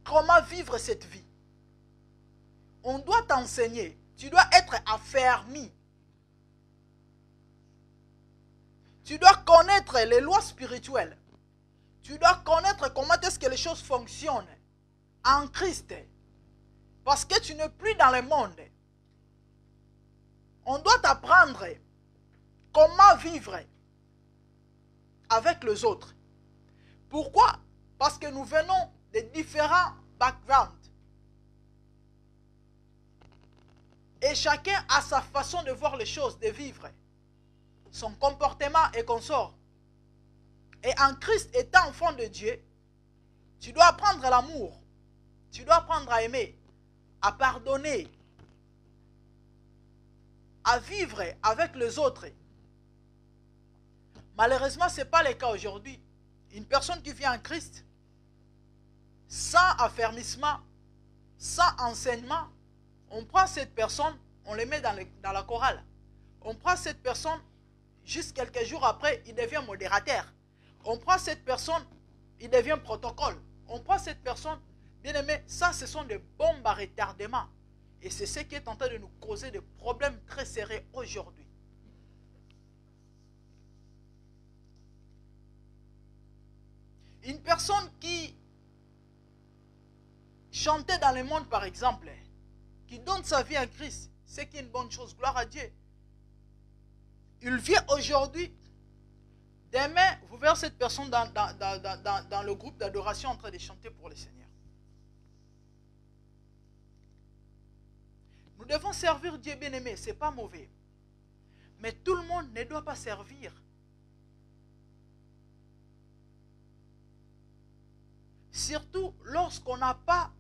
comment vivre cette vie. On doit t'enseigner. Tu dois être affermi. Tu dois connaître les lois spirituelles. Tu dois connaître comment est-ce que les choses fonctionnent en Christ. Parce que tu n'es plus dans le monde. On doit t'apprendre comment vivre avec les autres. Pourquoi? Parce que nous venons de différents backgrounds. Et chacun a sa façon de voir les choses, de vivre. Son comportement et consort. Et en Christ, étant enfant de Dieu, tu dois apprendre l'amour. Tu dois apprendre à aimer, à pardonner, à vivre avec les autres. Malheureusement, ce n'est pas le cas aujourd'hui. Une personne qui vient en Christ, sans affermissement, sans enseignement, on prend cette personne, on le met dans la chorale. On prend cette personne, juste quelques jours après, il devient modérateur. On prend cette personne, il devient protocole. On prend cette personne, bien aimé, ça ce sont des bombes à retardement. Et c'est ce qui est en train de nous causer des problèmes très sérieux aujourd'hui. Une personne qui chantait dans le monde, par exemple, qui donne sa vie à Christ, c'est qui est une bonne chose, gloire à Dieu. Il vient aujourd'hui, demain, vous verrez cette personne dans le groupe d'adoration en train de chanter pour le Seigneur. Nous devons servir Dieu bien-aimé, ce n'est pas mauvais. Mais tout le monde ne doit pas servir. Surtout lorsqu'on n'a pas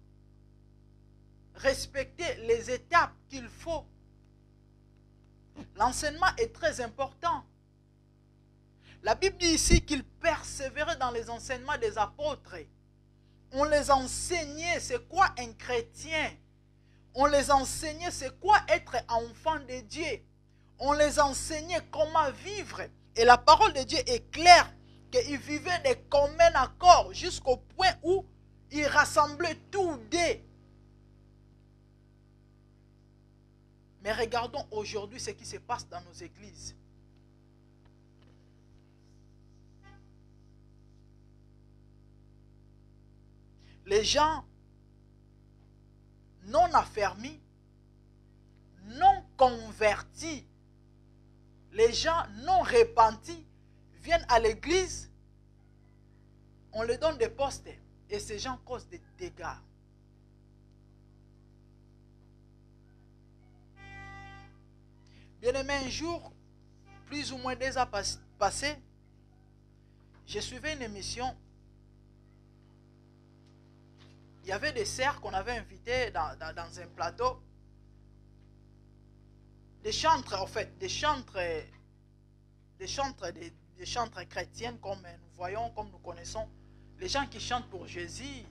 respecté les étapes qu'il faut. L'enseignement est très important. La Bible dit ici qu'ils persévéraient dans les enseignements des apôtres. On les enseignait c'est quoi un chrétien. On les enseignait c'est quoi être enfant de Dieu. On les enseignait comment vivre. Et la parole de Dieu est claire qu'ils vivaient de commun accord jusqu'au point où ils rassemblaient tous deux. Mais regardons aujourd'hui ce qui se passe dans nos églises. Les gens non affermis, non convertis, les gens non repentis viennent à l'église, on leur donne des postes et ces gens causent des dégâts. Bien aimé, un jour, plus ou moins 2 ans passés, je suivais une émission. Il y avait des sœurs qu'on avait invitées dans un plateau. Des chantres, en fait, des chantres chrétiennes comme nous voyons, comme nous connaissons. Les gens qui chantent pour Jésus,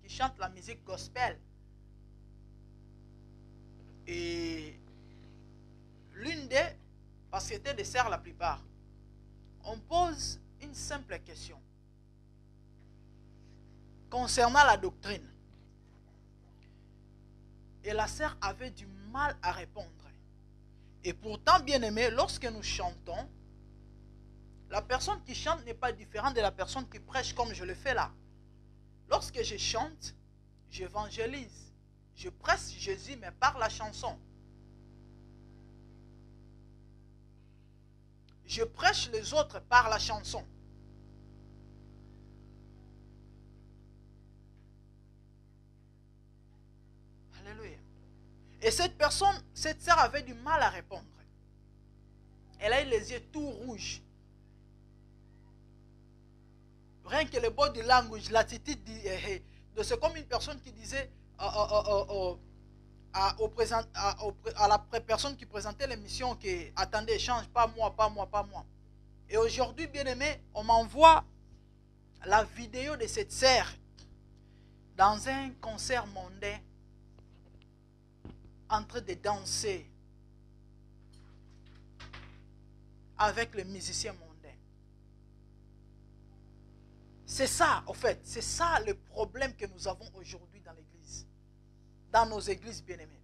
qui chantent la musique gospel. Et l'une d'elles, parce que c'était des sœurs la plupart, on pose une simple question concernant la doctrine. Et la sœur avait du mal à répondre. Et pourtant, bien aimé, lorsque nous chantons, la personne qui chante n'est pas différente de la personne qui prêche comme je le fais là. Lorsque je chante, j'évangélise. Je prêche Jésus, mais par la chanson. Je prêche les autres par la chanson. Alléluia. Et cette personne, cette sœur avait du mal à répondre. Elle a eu les yeux tout rouges. Rien que le body language, l'attitude de c'est comme une personne qui disait à la personne qui présentait l'émission que attendez, change, pas moi, pas moi, pas moi. Et aujourd'hui, bien aimé, on m'envoie la vidéo de cette sœur dans un concert mondain en train de danser avec le musicien mondain. C'est ça, en fait, c'est ça le problème que nous avons aujourd'hui dans l'église, dans nos églises bien-aimées.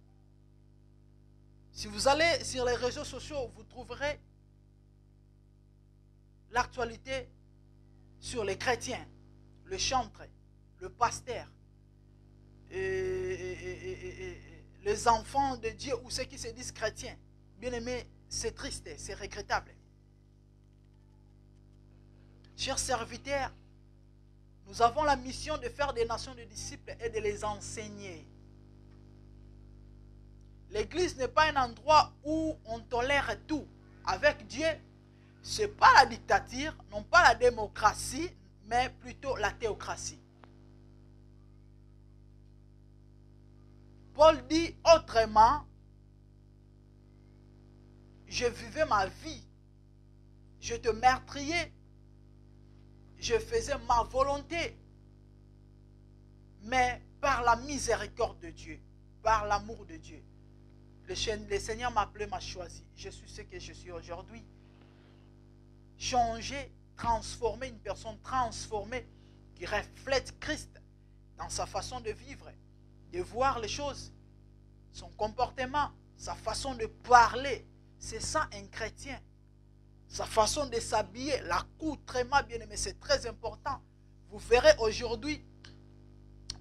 Si vous allez sur les réseaux sociaux, vous trouverez l'actualité sur les chrétiens, le chantre, le pasteur, les enfants de Dieu ou ceux qui se disent chrétiens. Bien aimé, c'est triste, c'est regrettable. Chers serviteurs, nous avons la mission de faire des nations de disciples et de les enseigner. L'église n'est pas un endroit où on tolère tout. Avec Dieu, ce n'est pas la dictature, non pas la démocratie, mais plutôt la théocratie. Paul dit autrement, je vivais ma vie, je te meurtriais, je faisais ma volonté, mais par la miséricorde de Dieu, par l'amour de Dieu. Le Seigneur m'a appelé, m'a choisi. Je suis ce que je suis aujourd'hui. Changer, transformer, une personne transformée qui reflète Christ dans sa façon de vivre, de voir les choses, son comportement, sa façon de parler. C'est ça un chrétien. Sa façon de s'habiller, l'accoutrement, bien aimé, c'est très important. Vous verrez aujourd'hui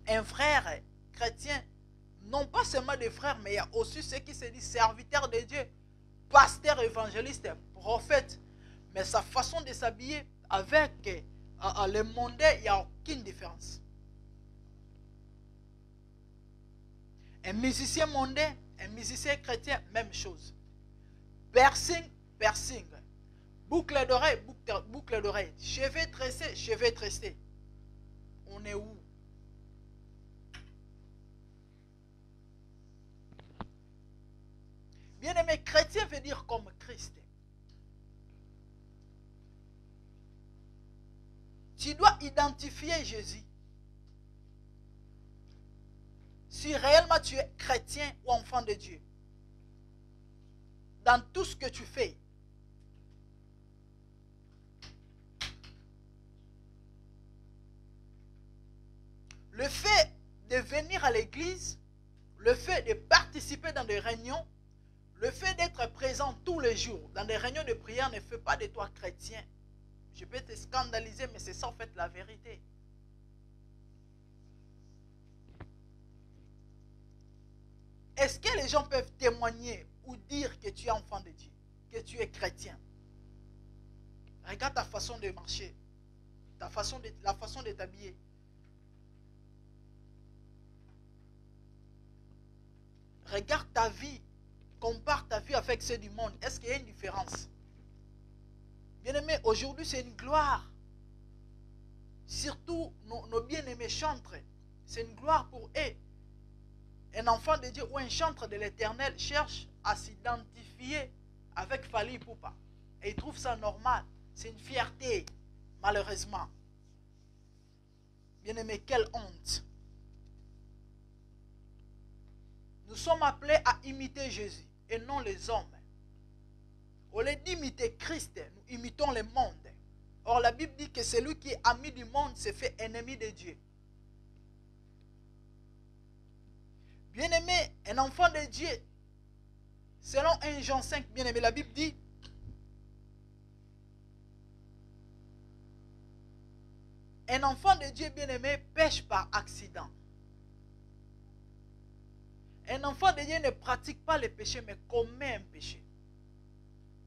un frère chrétien, non pas seulement des frères, mais il y a aussi ceux qui se disent serviteurs de Dieu, pasteurs, évangélistes, prophètes. Mais sa façon de s'habiller avec le monde, il n'y a aucune différence. Un musicien mondain, un musicien chrétien, même chose. Piercing, piercing. Boucle d'oreille, boucle d'oreille. Cheveux tressés, cheveux tressés. On est où? Bien-aimé, chrétien veut dire comme Christ. Tu dois identifier Jésus. Si réellement tu es chrétien ou enfant de Dieu. Dans tout ce que tu fais. Le fait de venir à l'église, le fait de participer dans des réunions, le fait d'être présent tous les jours dans des réunions de prière ne fait pas de toi chrétien. Je peux te scandaliser, mais c'est ça en fait la vérité. Est-ce que les gens peuvent témoigner ou dire que tu es enfant de Dieu, que tu es chrétien? Regarde ta façon de marcher, la façon de t'habiller. Regarde ta vie, compare ta vie avec celle du monde. Est-ce qu'il y a une différence? Bien-aimés, aujourd'hui c'est une gloire. Surtout nos bien-aimés chantres. C'est une gloire pour eux. Un enfant de Dieu ou un chantre de l'Éternel cherche à s'identifier avec Fally Ipupa. Et il trouve ça normal. C'est une fierté, malheureusement. Bien-aimés, quelle honte. Nous sommes appelés à imiter Jésus et non les hommes. Au lieu d'imiter Christ, nous imitons le monde. Or, la Bible dit que celui qui est ami du monde se fait ennemi de Dieu. Bien-aimé, un enfant de Dieu, selon 1 Jean 5, bien-aimé, la Bible dit, un enfant de Dieu, bien-aimé, pêche par accident. Un enfant de Dieu ne pratique pas le péché, mais commet un péché.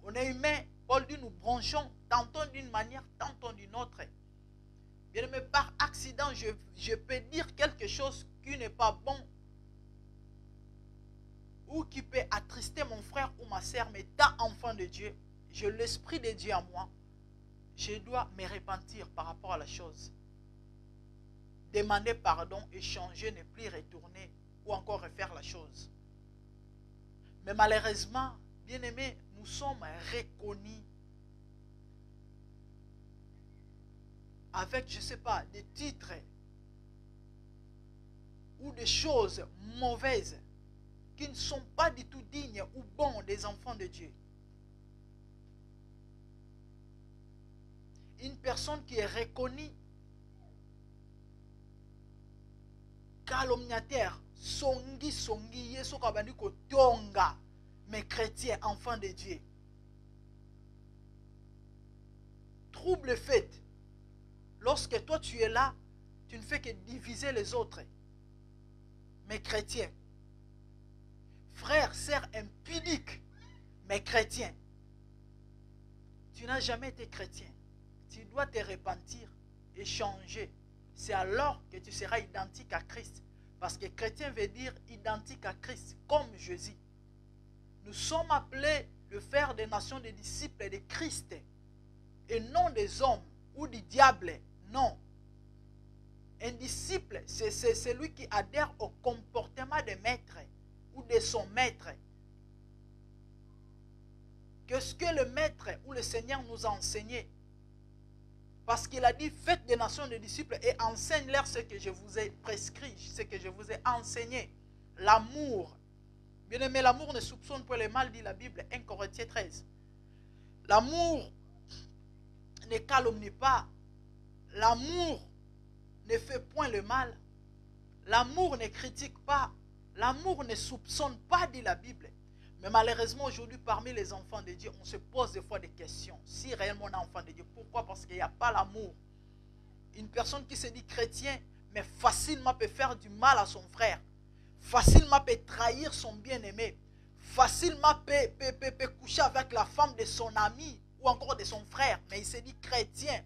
On est humain, Paul dit, nous branchons tantôt d'une manière, tantôt d'une autre. Bien-aimé, par accident, je peux dire quelque chose qui n'est pas bon ou qui peut attrister mon frère ou ma soeur, mais étant enfant de Dieu, j'ai l'esprit de Dieu en moi, je dois me repentir par rapport à la chose. Demander pardon, échanger, ne plus retourner ou encore refaire la chose. Mais malheureusement, bien-aimés, nous sommes reconnus avec, je ne sais pas, des titres ou des choses mauvaises qui ne sont pas du tout dignes ou bons des enfants de Dieu. Une personne qui est reconnue calomniateur, songi, yeso kabandi kotonga, mais chrétien, enfant de Dieu. Trouble fait. Lorsque toi tu es là, tu ne fais que diviser les autres. Mais chrétien. Frère, sœur impudique, mais chrétien. Tu n'as jamais été chrétien. Tu dois te repentir et changer. C'est alors que tu seras identique à Christ. Parce que chrétien veut dire identique à Christ, comme Jésus. Nous sommes appelés de faire des nations des disciples de Christ. Et non des hommes ou du diable. Non. Un disciple, c'est celui qui adhère au comportement des maîtres ou de son maître. Qu'est-ce que le maître ou le Seigneur nous a enseigné? Parce qu'il a dit, faites des nations des disciples et enseigne-leur ce que je vous ai prescrit, ce que je vous ai enseigné. L'amour. Bien aimé, l'amour ne soupçonne pas le mal, dit la Bible, 1 Corinthiens 13. L'amour ne calomnie pas. L'amour ne fait point le mal. L'amour ne critique pas. L'amour ne soupçonne pas, dit la Bible. Mais malheureusement, aujourd'hui, parmi les enfants de Dieu, on se pose des fois des questions. Si réellement on est enfant de Dieu, pourquoi? Parce qu'il n'y a pas l'amour. Une personne qui se dit chrétien, mais facilement peut faire du mal à son frère. Facilement peut trahir son bien-aimé. Facilement peut coucher avec la femme de son ami ou encore de son frère. Mais il se dit chrétien.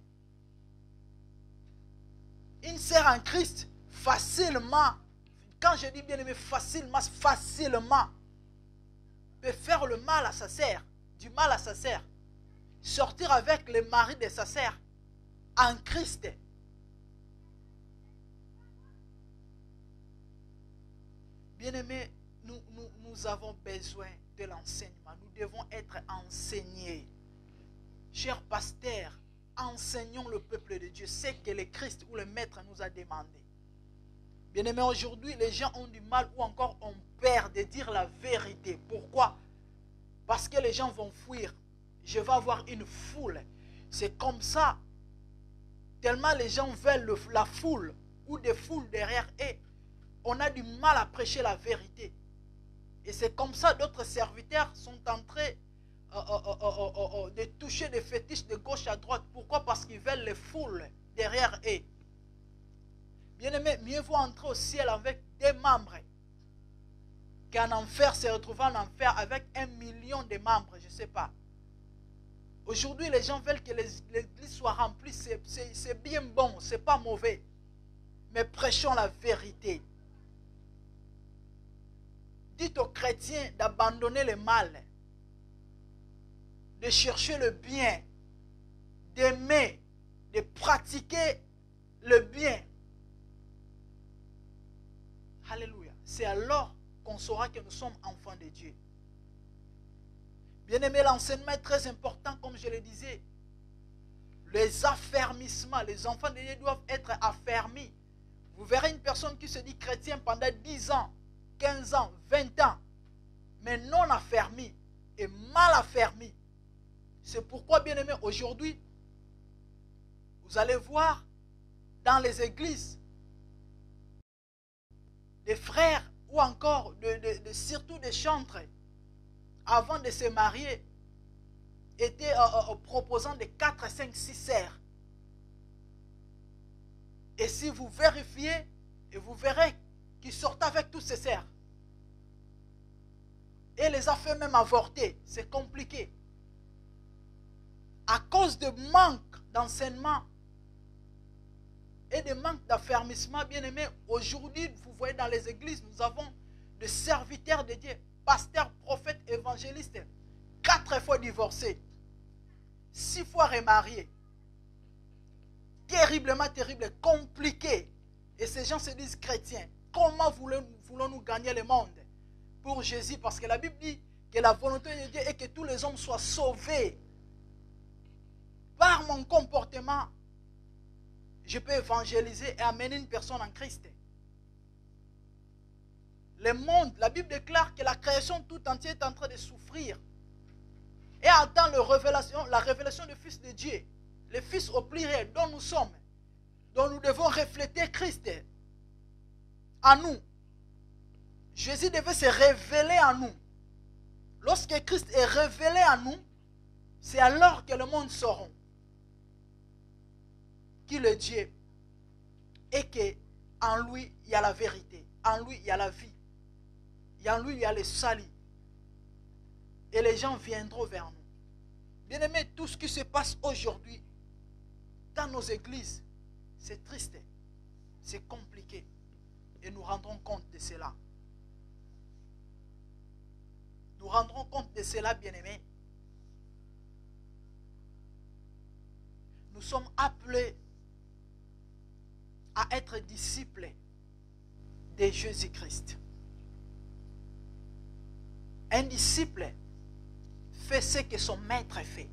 Une sœur en Christ, facilement, quand je dis bien-aimé, facilement, peut faire le mal à sa sœur, du mal à sa sœur, sortir avec le mari de sa sœur en Christ. Bien-aimés, nous avons besoin de l'enseignement. Nous devons être enseignés. Chers pasteurs, enseignons le peuple de Dieu ce que le Christ ou le Maître nous a demandé. Bien-aimés, aujourd'hui, les gens ont du mal ou encore ont peur de dire la vérité. Pourquoi? Parce que les gens vont fuir. Je vais avoir une foule. C'est comme ça. Tellement les gens veulent la foule ou des foules derrière eux. On a du mal à prêcher la vérité. Et c'est comme ça d'autres serviteurs sont en train de toucher des fétiches de gauche à droite. Pourquoi? Parce qu'ils veulent les foules derrière eux. Bien-aimé, mieux vaut entrer au ciel avec des membres qu'en enfer se retrouver en enfer avec 1 million de membres, je ne sais pas. Aujourd'hui, les gens veulent que l'église soit remplie, c'est bien bon, c'est pas mauvais. Mais prêchons la vérité. Dites aux chrétiens d'abandonner le mal, de chercher le bien, d'aimer, de pratiquer le bien. Alléluia. C'est alors qu'on saura que nous sommes enfants de Dieu. Bien-aimé, l'enseignement est très important, comme je le disais. Les affermissements, les enfants de Dieu doivent être affermis. Vous verrez une personne qui se dit chrétien pendant 10 ans, 15 ans, 20 ans, mais non affermi et mal affermi. C'est pourquoi, bien-aimé, aujourd'hui, vous allez voir dans les églises, des frères ou encore surtout des chantres, avant de se marier, étaient proposant de 4, 5, 6 sœurs. Et si vous vérifiez, et vous verrez qu'ils sortent avec toutes ces sœurs. Et les a fait même avorter. C'est compliqué. À cause de manque d'enseignement et de manque d'affermissement, bien aimé, aujourd'hui, vous voyez dans les églises, nous avons des serviteurs de Dieu, pasteurs, prophètes, évangélistes, 4 fois divorcés, 6 fois remariés. Terriblement terrible, compliqué. Et ces gens se disent chrétiens. Comment voulons-nous gagner le monde pour Jésus? Parce que la Bible dit que la volonté de Dieu est que tous les hommes soient sauvés. Par mon comportement, je peux évangéliser et amener une personne en Christ. Le monde, la Bible déclare que la création tout entière est en train de souffrir et attend la révélation du Fils de Dieu, le Fils au pluriel dont nous sommes, dont nous devons refléter Christ en nous. Jésus devait se révéler en nous. Lorsque Christ est révélé à nous, c'est alors que le monde saura qu'il est Dieu et qu'en lui, il y a la vérité, en lui, il y a la vie, et en lui, il y a le salut. Et les gens viendront vers nous. Bien-aimés, tout ce qui se passe aujourd'hui dans nos églises, c'est triste, c'est compliqué. Et nous rendrons compte de cela. Nous rendrons compte de cela, bien-aimés. Nous sommes appelés à être disciples de Jésus-Christ. Un disciple fait ce que son maître fait.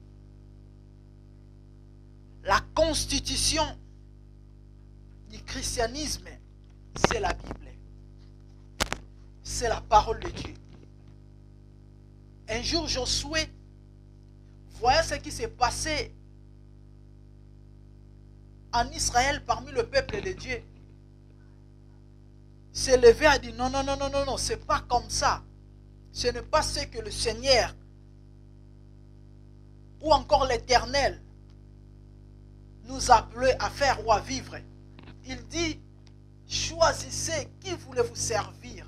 La constitution du christianisme, c'est la Bible. C'est la parole de Dieu. Un jour, Josué, voyant ce qui s'est passé en Israël parmi le peuple de Dieu, s'est levé et a dit non, non, non, non, non, non, c'est pas comme ça. Ce n'est pas ce que le Seigneur ou encore l'Éternel nous a appelés à faire ou à vivre. Il dit, choisissez qui voulez-vous servir.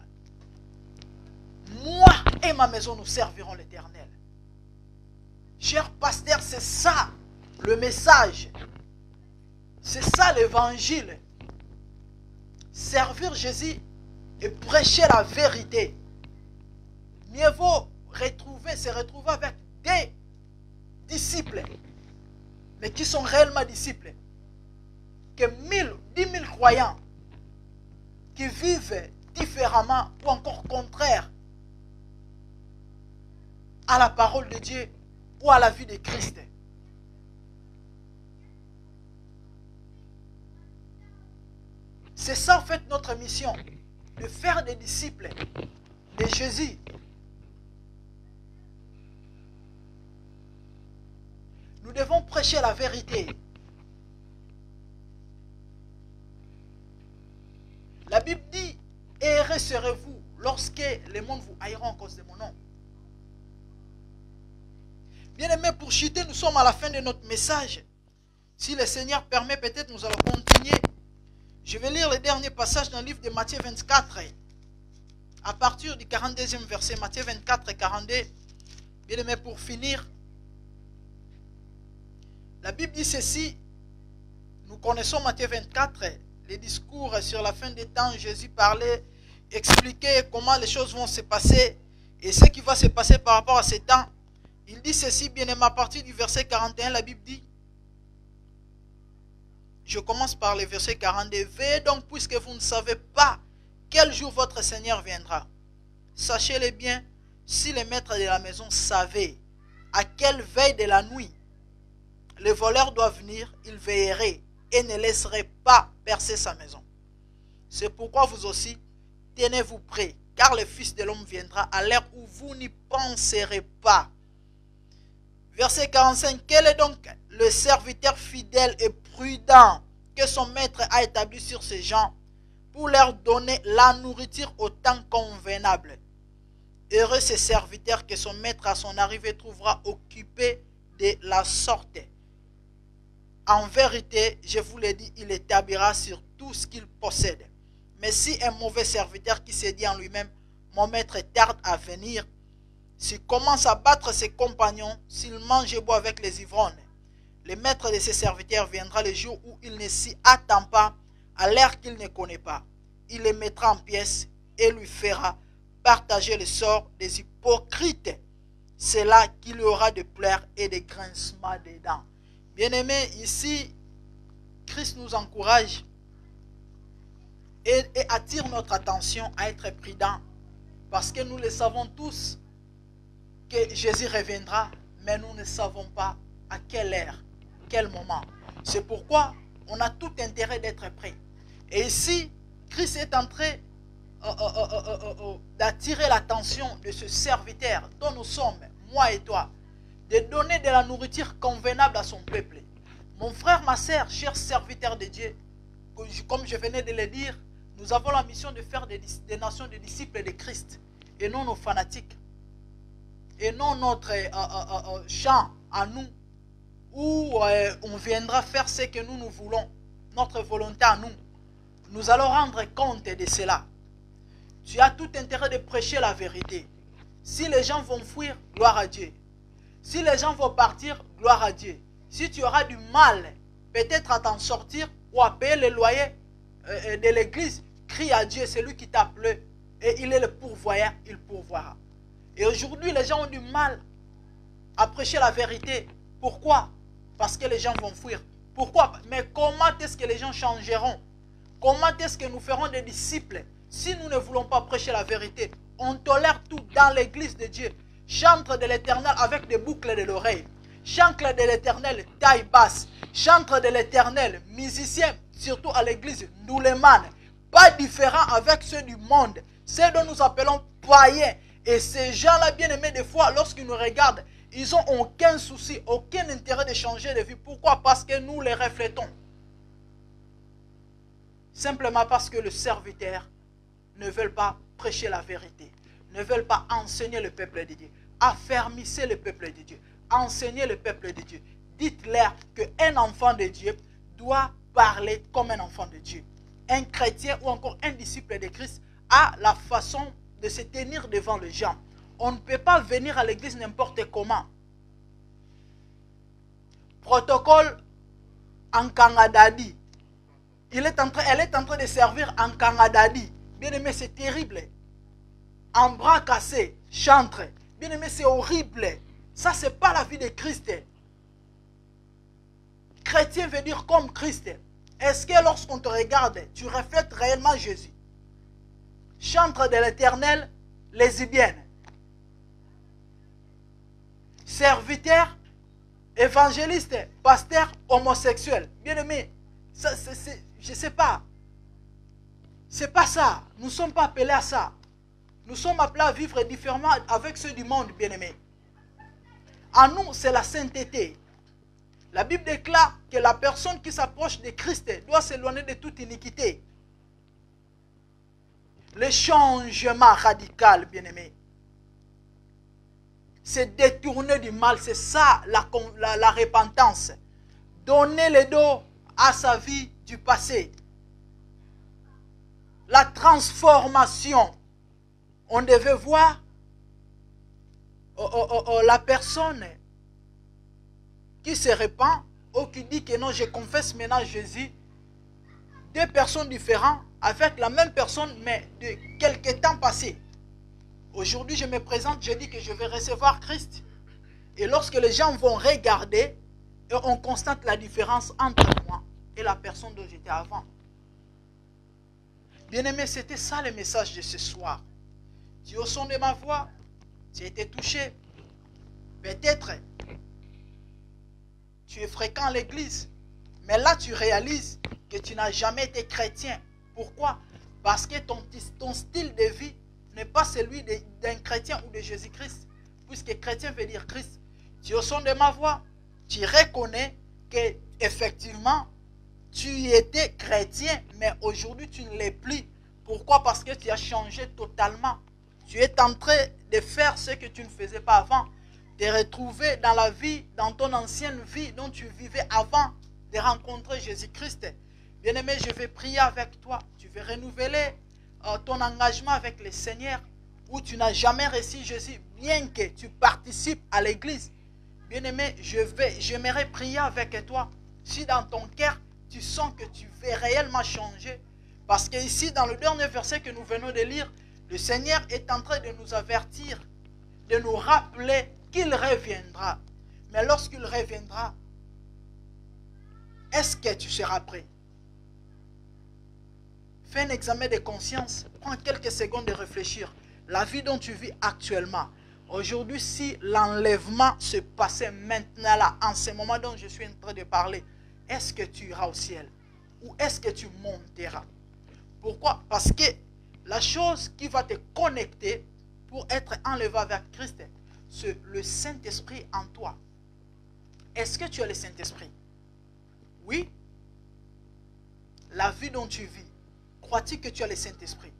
Moi et ma maison, nous servirons l'Éternel. Cher pasteur, c'est ça le message. C'est ça l'évangile. Servir Jésus et prêcher la vérité. Mieux vaut se retrouver avec des disciples, mais qui sont réellement disciples, que 10 000 croyants qui vivent différemment ou encore contraire à la parole de Dieu ou à la vie de Christ. C'est ça en fait notre mission, de faire des disciples de Jésus. Nous devons prêcher la vérité. La Bible dit, heureux serez-vous lorsque les mondes vous haïront à cause de mon nom. Bien-aimés, pour chuter, nous sommes à la fin de notre message. Si le Seigneur permet, peut-être nous allons continuer. Je vais lire le dernier passage dans le livre de Matthieu 24, à partir du 42e verset, Matthieu 24 et 42. Bien-aimés, pour finir, la Bible dit ceci. Nous connaissons Matthieu 24, les discours sur la fin des temps. Jésus parlait, expliquait comment les choses vont se passer et ce qui va se passer par rapport à ces temps. Il dit ceci, bien-aimés, à partir du verset 41, la Bible dit, je commence par le verset 42. Veillez donc, puisque vous ne savez pas quel jour votre Seigneur viendra. Sachez-le bien, si les maîtres de la maison savaient à quelle veille de la nuit le voleur doit venir, il veillerait et ne laisserait pas percer sa maison. C'est pourquoi vous aussi, tenez-vous prêts, car le Fils de l'homme viendra à l'heure où vous n'y penserez pas. Verset 45. Quel est donc le serviteur fidèle et prudent que son maître a établi sur ces gens pour leur donner la nourriture au temps convenable? Heureux ce serviteur que son maître à son arrivée trouvera occupé de la sorte. En vérité, je vous l'ai dit, il établira sur tout ce qu'il possède. Mais si un mauvais serviteur qui se dit en lui-même, mon maître tarde à venir, s'il commence à battre ses compagnons, s'il mange et boit avec les ivrognes, le maître de ses serviteurs viendra le jour où il ne s'y attend pas, à l'heure qu'il ne connaît pas. Il les mettra en pièces et lui fera partager le sort des hypocrites. C'est là qu'il y aura de pleurs et de grincements des dents. Bien-aimés, ici, Christ nous encourage et attire notre attention à être prudents, parce que nous le savons tous que Jésus reviendra, mais nous ne savons pas à quelle heure, quel moment. C'est pourquoi on a tout intérêt d'être prêt. Et ici, Christ est en train d'attirer l'attention de ce serviteur dont nous sommes, moi et toi, de donner de la nourriture convenable à son peuple. Mon frère, ma soeur, chers serviteurs de Dieu, comme je venais de le dire, nous avons la mission de faire des nations de disciples de Christ et non nos fanatiques. et non notre champ à nous, où on viendra faire ce que nous voulons, notre volonté à nous. Nous allons rendre compte de cela. Tu as tout intérêt de prêcher la vérité. Si les gens vont fuir, gloire à Dieu. Si les gens vont partir, gloire à Dieu. Si tu auras du mal, peut-être à t'en sortir ou à payer le loyer de l'église, crie à Dieu, c'est lui qui t'a appelé. Et il est le pourvoyeur, il pourvoira. Et aujourd'hui, les gens ont du mal à prêcher la vérité. Pourquoi? Parce que les gens vont fuir. Pourquoi? Mais comment est-ce que les gens changeront? Comment est-ce que nous ferons des disciples si nous ne voulons pas prêcher la vérité? On tolère tout dans l'église de Dieu. Chantre de l'éternel avec des boucles de l'oreille. Chantre de l'éternel taille basse. Chantre de l'éternel musicien, surtout à l'église Nouleman. Pas différent avec ceux du monde. Ceux dont nous appelons païens. Et ces gens-là, bien aimés, des fois, lorsqu'ils nous regardent, ils n'ont aucun souci, aucun intérêt de changer de vie. Pourquoi? Parce que nous les reflétons. Simplement parce que le serviteur ne veut pas prêcher la vérité, ne veut pas enseigner le peuple de Dieu, affermissez le peuple de Dieu, enseignez le peuple de Dieu. Dites-leur qu'un enfant de Dieu doit parler comme un enfant de Dieu. Un chrétien ou encore un disciple de Christ a la façon de se tenir devant les gens. On ne peut pas venir à l'église n'importe comment. Protocole en Kangadadi. Elle est en train de servir en Kangadadi. Bien aimé, c'est terrible. En bras cassés, chantre. Bien aimé, c'est horrible. Ça, c'est pas la vie de Christ. Chrétien veut dire comme Christ. Est-ce que lorsqu'on te regarde, tu reflètes réellement Jésus? Chantre de l'éternel, lesbienne. Serviteur, évangéliste, pasteur, homosexuel. Bien aimé, je ne sais pas. C'est pas ça. Nous ne sommes pas appelés à ça. Nous sommes appelés à vivre différemment avec ceux du monde, bien aimé. En nous, c'est la sainteté. La Bible déclare que la personne qui s'approche de Christ doit s'éloigner de toute iniquité. Le changement radical, bien aimé. C'est détourner du mal, c'est ça la repentance. Donner le dos à sa vie du passé. La transformation. On devait voir la personne qui se répand ou qui dit que non, je confesse maintenant Jésus. Deux personnes différentes avec la même personne, mais de quelques temps passés. Aujourd'hui, je me présente, je dis que je vais recevoir Christ. Et lorsque les gens vont regarder, et on constate la différence entre moi et la personne dont j'étais avant. Bien-aimé, c'était ça le message de ce soir. Tu es au son de ma voix, tu as été touché. Peut-être, tu es fréquent à l'église, mais là tu réalises que tu n'as jamais été chrétien. Pourquoi? Parce que ton style de vie n'est pas celui d'un chrétien ou de Jésus-Christ. Puisque chrétien veut dire Christ. Tu es au son de ma voix, tu reconnais que effectivement tu étais chrétien, mais aujourd'hui tu ne l'es plus. Pourquoi? Parce que tu as changé totalement. Tu es en train de faire ce que tu ne faisais pas avant. De retrouver dans la vie, dans ton ancienne vie dont tu vivais avant de rencontrer Jésus-Christ. Bien-aimé, je vais prier avec toi. Tu veux renouveler ton engagement avec le Seigneur, où tu n'as jamais reçu Jésus, bien que tu participes à l'église. Bien-aimé, j'aimerais prier avec toi. Si dans ton cœur, tu sens que tu veux réellement changer. Parce que ici, dans le dernier verset que nous venons de lire, le Seigneur est en train de nous avertir, de nous rappeler qu'il reviendra. Mais lorsqu'il reviendra, est-ce que tu seras prêt? Fais un examen de conscience. Prends quelques secondes de réfléchir. La vie dont tu vis actuellement. Aujourd'hui, si l'enlèvement se passait maintenant là, en ce moment dont je suis en train de parler, est-ce que tu iras au ciel? Ou est-ce que tu monteras? Pourquoi? Parce que la chose qui va te connecter pour être enlevé avec Christ, c'est le Saint-Esprit en toi. Est-ce que tu as le Saint-Esprit? Oui. La vie dont tu vis, crois-tu que tu as le Saint-Esprit?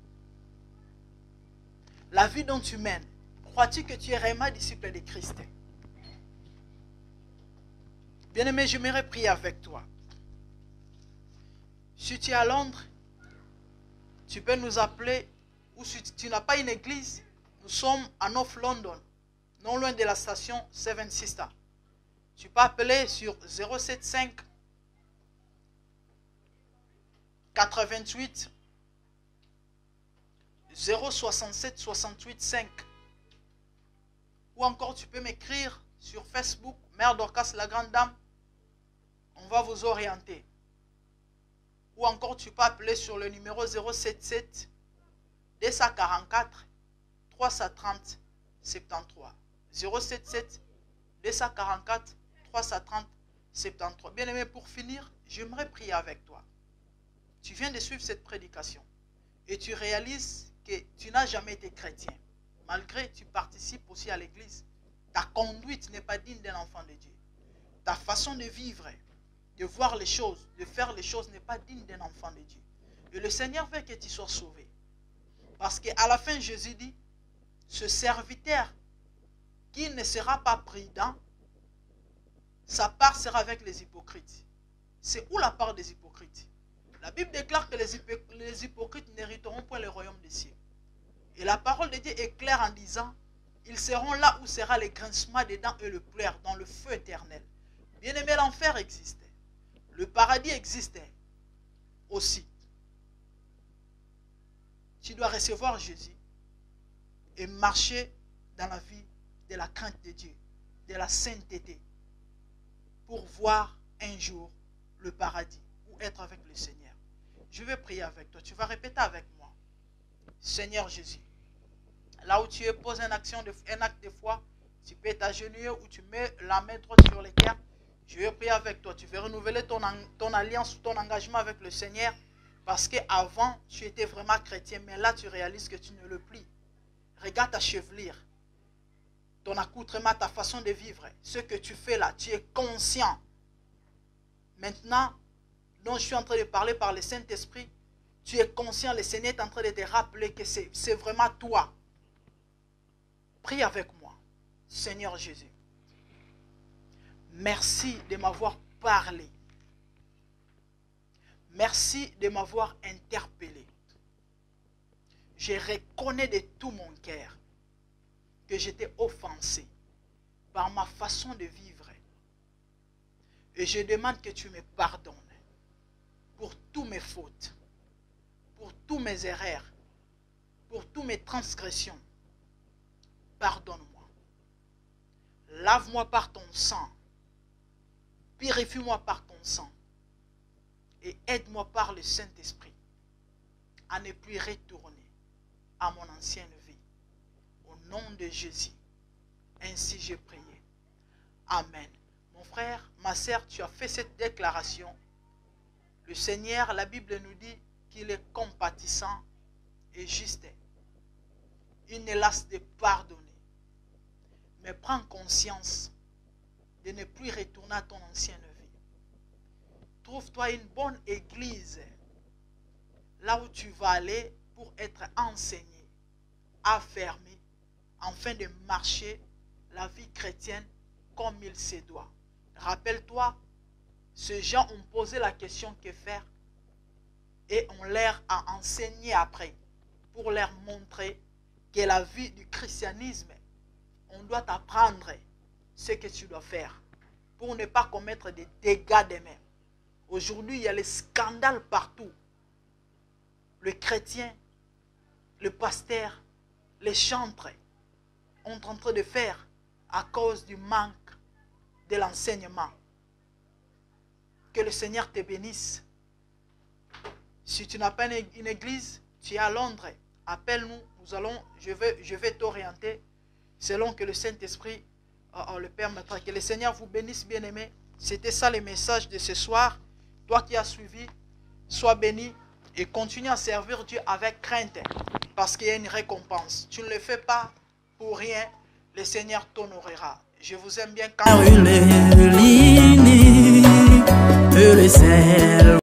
La vie dont tu mènes, Crois-tu que tu es réellement disciple de Christ? Bien-aimé, j'aimerais prier avec toi. Si tu es à Londres, tu peux nous appeler. Ou si tu n'as pas une église, nous sommes à North London, non loin de la station Seven Sisters. Tu peux appeler sur 075 88 067 68 5. Ou encore tu peux m'écrire sur Facebook, Mère Dorcas la Grande Dame. On va vous orienter. Ou encore tu peux appeler sur le numéro 077 244 330 73. 077 244 330 73. Bien-aimé, pour finir, j'aimerais prier avec toi. Tu viens de suivre cette prédication et tu réalises que tu n'as jamais été chrétien. Malgré que tu participes aussi à l'église, ta conduite n'est pas digne d'un enfant de Dieu. Ta façon de vivre, de voir les choses, de faire les choses n'est pas digne d'un enfant de Dieu. Et le Seigneur veut que tu sois sauvé. Parce qu'à la fin, Jésus dit, ce serviteur qui ne sera pas prudent, sa part sera avec les hypocrites. C'est où la part des hypocrites? La Bible déclare que les hypocrites n'hériteront point le royaume des cieux. Et la parole de Dieu est claire en disant, ils seront là où sera le grincement des dents et le pleur, dans le feu éternel. Bien-aimé, l'enfer existait. Le paradis existait aussi. Tu dois recevoir Jésus et marcher dans la vie de la crainte de Dieu, de la sainteté, pour voir un jour le paradis ou être avec le Seigneur. Je vais prier avec toi. Tu vas répéter avec moi. Seigneur Jésus, là où tu es, pose un acte de foi. Tu peux t'agenouiller ou tu mets la main droite sur les cœurs. Je vais prier avec toi. Tu veux renouveler ton alliance, ton engagement avec le Seigneur. Parce qu'avant, tu étais vraiment chrétien. Mais là, tu réalises que tu ne le plus. Regarde ta chevelure, ton accoutrement, ta façon de vivre. Ce que tu fais là, tu es conscient. Maintenant, dont je suis en train de parler par le Saint-Esprit, tu es conscient, le Seigneur est en train de te rappeler que c'est vraiment toi. Prie avec moi. Seigneur Jésus, merci de m'avoir parlé. Merci de m'avoir interpellé. Je reconnais de tout mon cœur que j'étais offensé par ma façon de vivre. Et je demande que tu me pardonnes pour toutes mes fautes, pour toutes mes erreurs, pour toutes mes transgressions. Pardonne-moi. Lave-moi par ton sang. Purifie-moi par ton sang. Et aide-moi par le Saint-Esprit à ne plus retourner à mon ancienne vie. Au nom de Jésus. Ainsi j'ai prié. Amen. Mon frère, ma sœur, tu as fait cette déclaration. Le Seigneur, la Bible nous dit qu'il est compatissant et juste. Il ne lasse de pardonner. Mais prends conscience de ne plus retourner à ton ancienne vie. Trouve-toi une bonne église là où tu vas aller pour être enseigné, affermi, afin de marcher la vie chrétienne comme il se doit. Rappelle-toi, ces gens ont posé la question que faire et on leur a enseigné après pour leur montrer que la vie du christianisme, on doit apprendre ce que tu dois faire pour ne pas commettre des dégâts des mains. Aujourd'hui, il y a les scandales partout. Le chrétien, le pasteur, les chantres ont en train de faire à cause du manque de l'enseignement. Que le Seigneur te bénisse. Si tu n'as pas une église, tu es à Londres, appelle-nous, je vais t'orienter selon que le Saint-Esprit le permettra. Que le Seigneur vous bénisse, bien-aimés. C'était ça le message de ce soir. Toi qui as suivi, sois béni et continue à servir Dieu avec crainte parce qu'il y a une récompense. Tu ne le fais pas pour rien, le Seigneur t'honorera. Je vous aime bien quand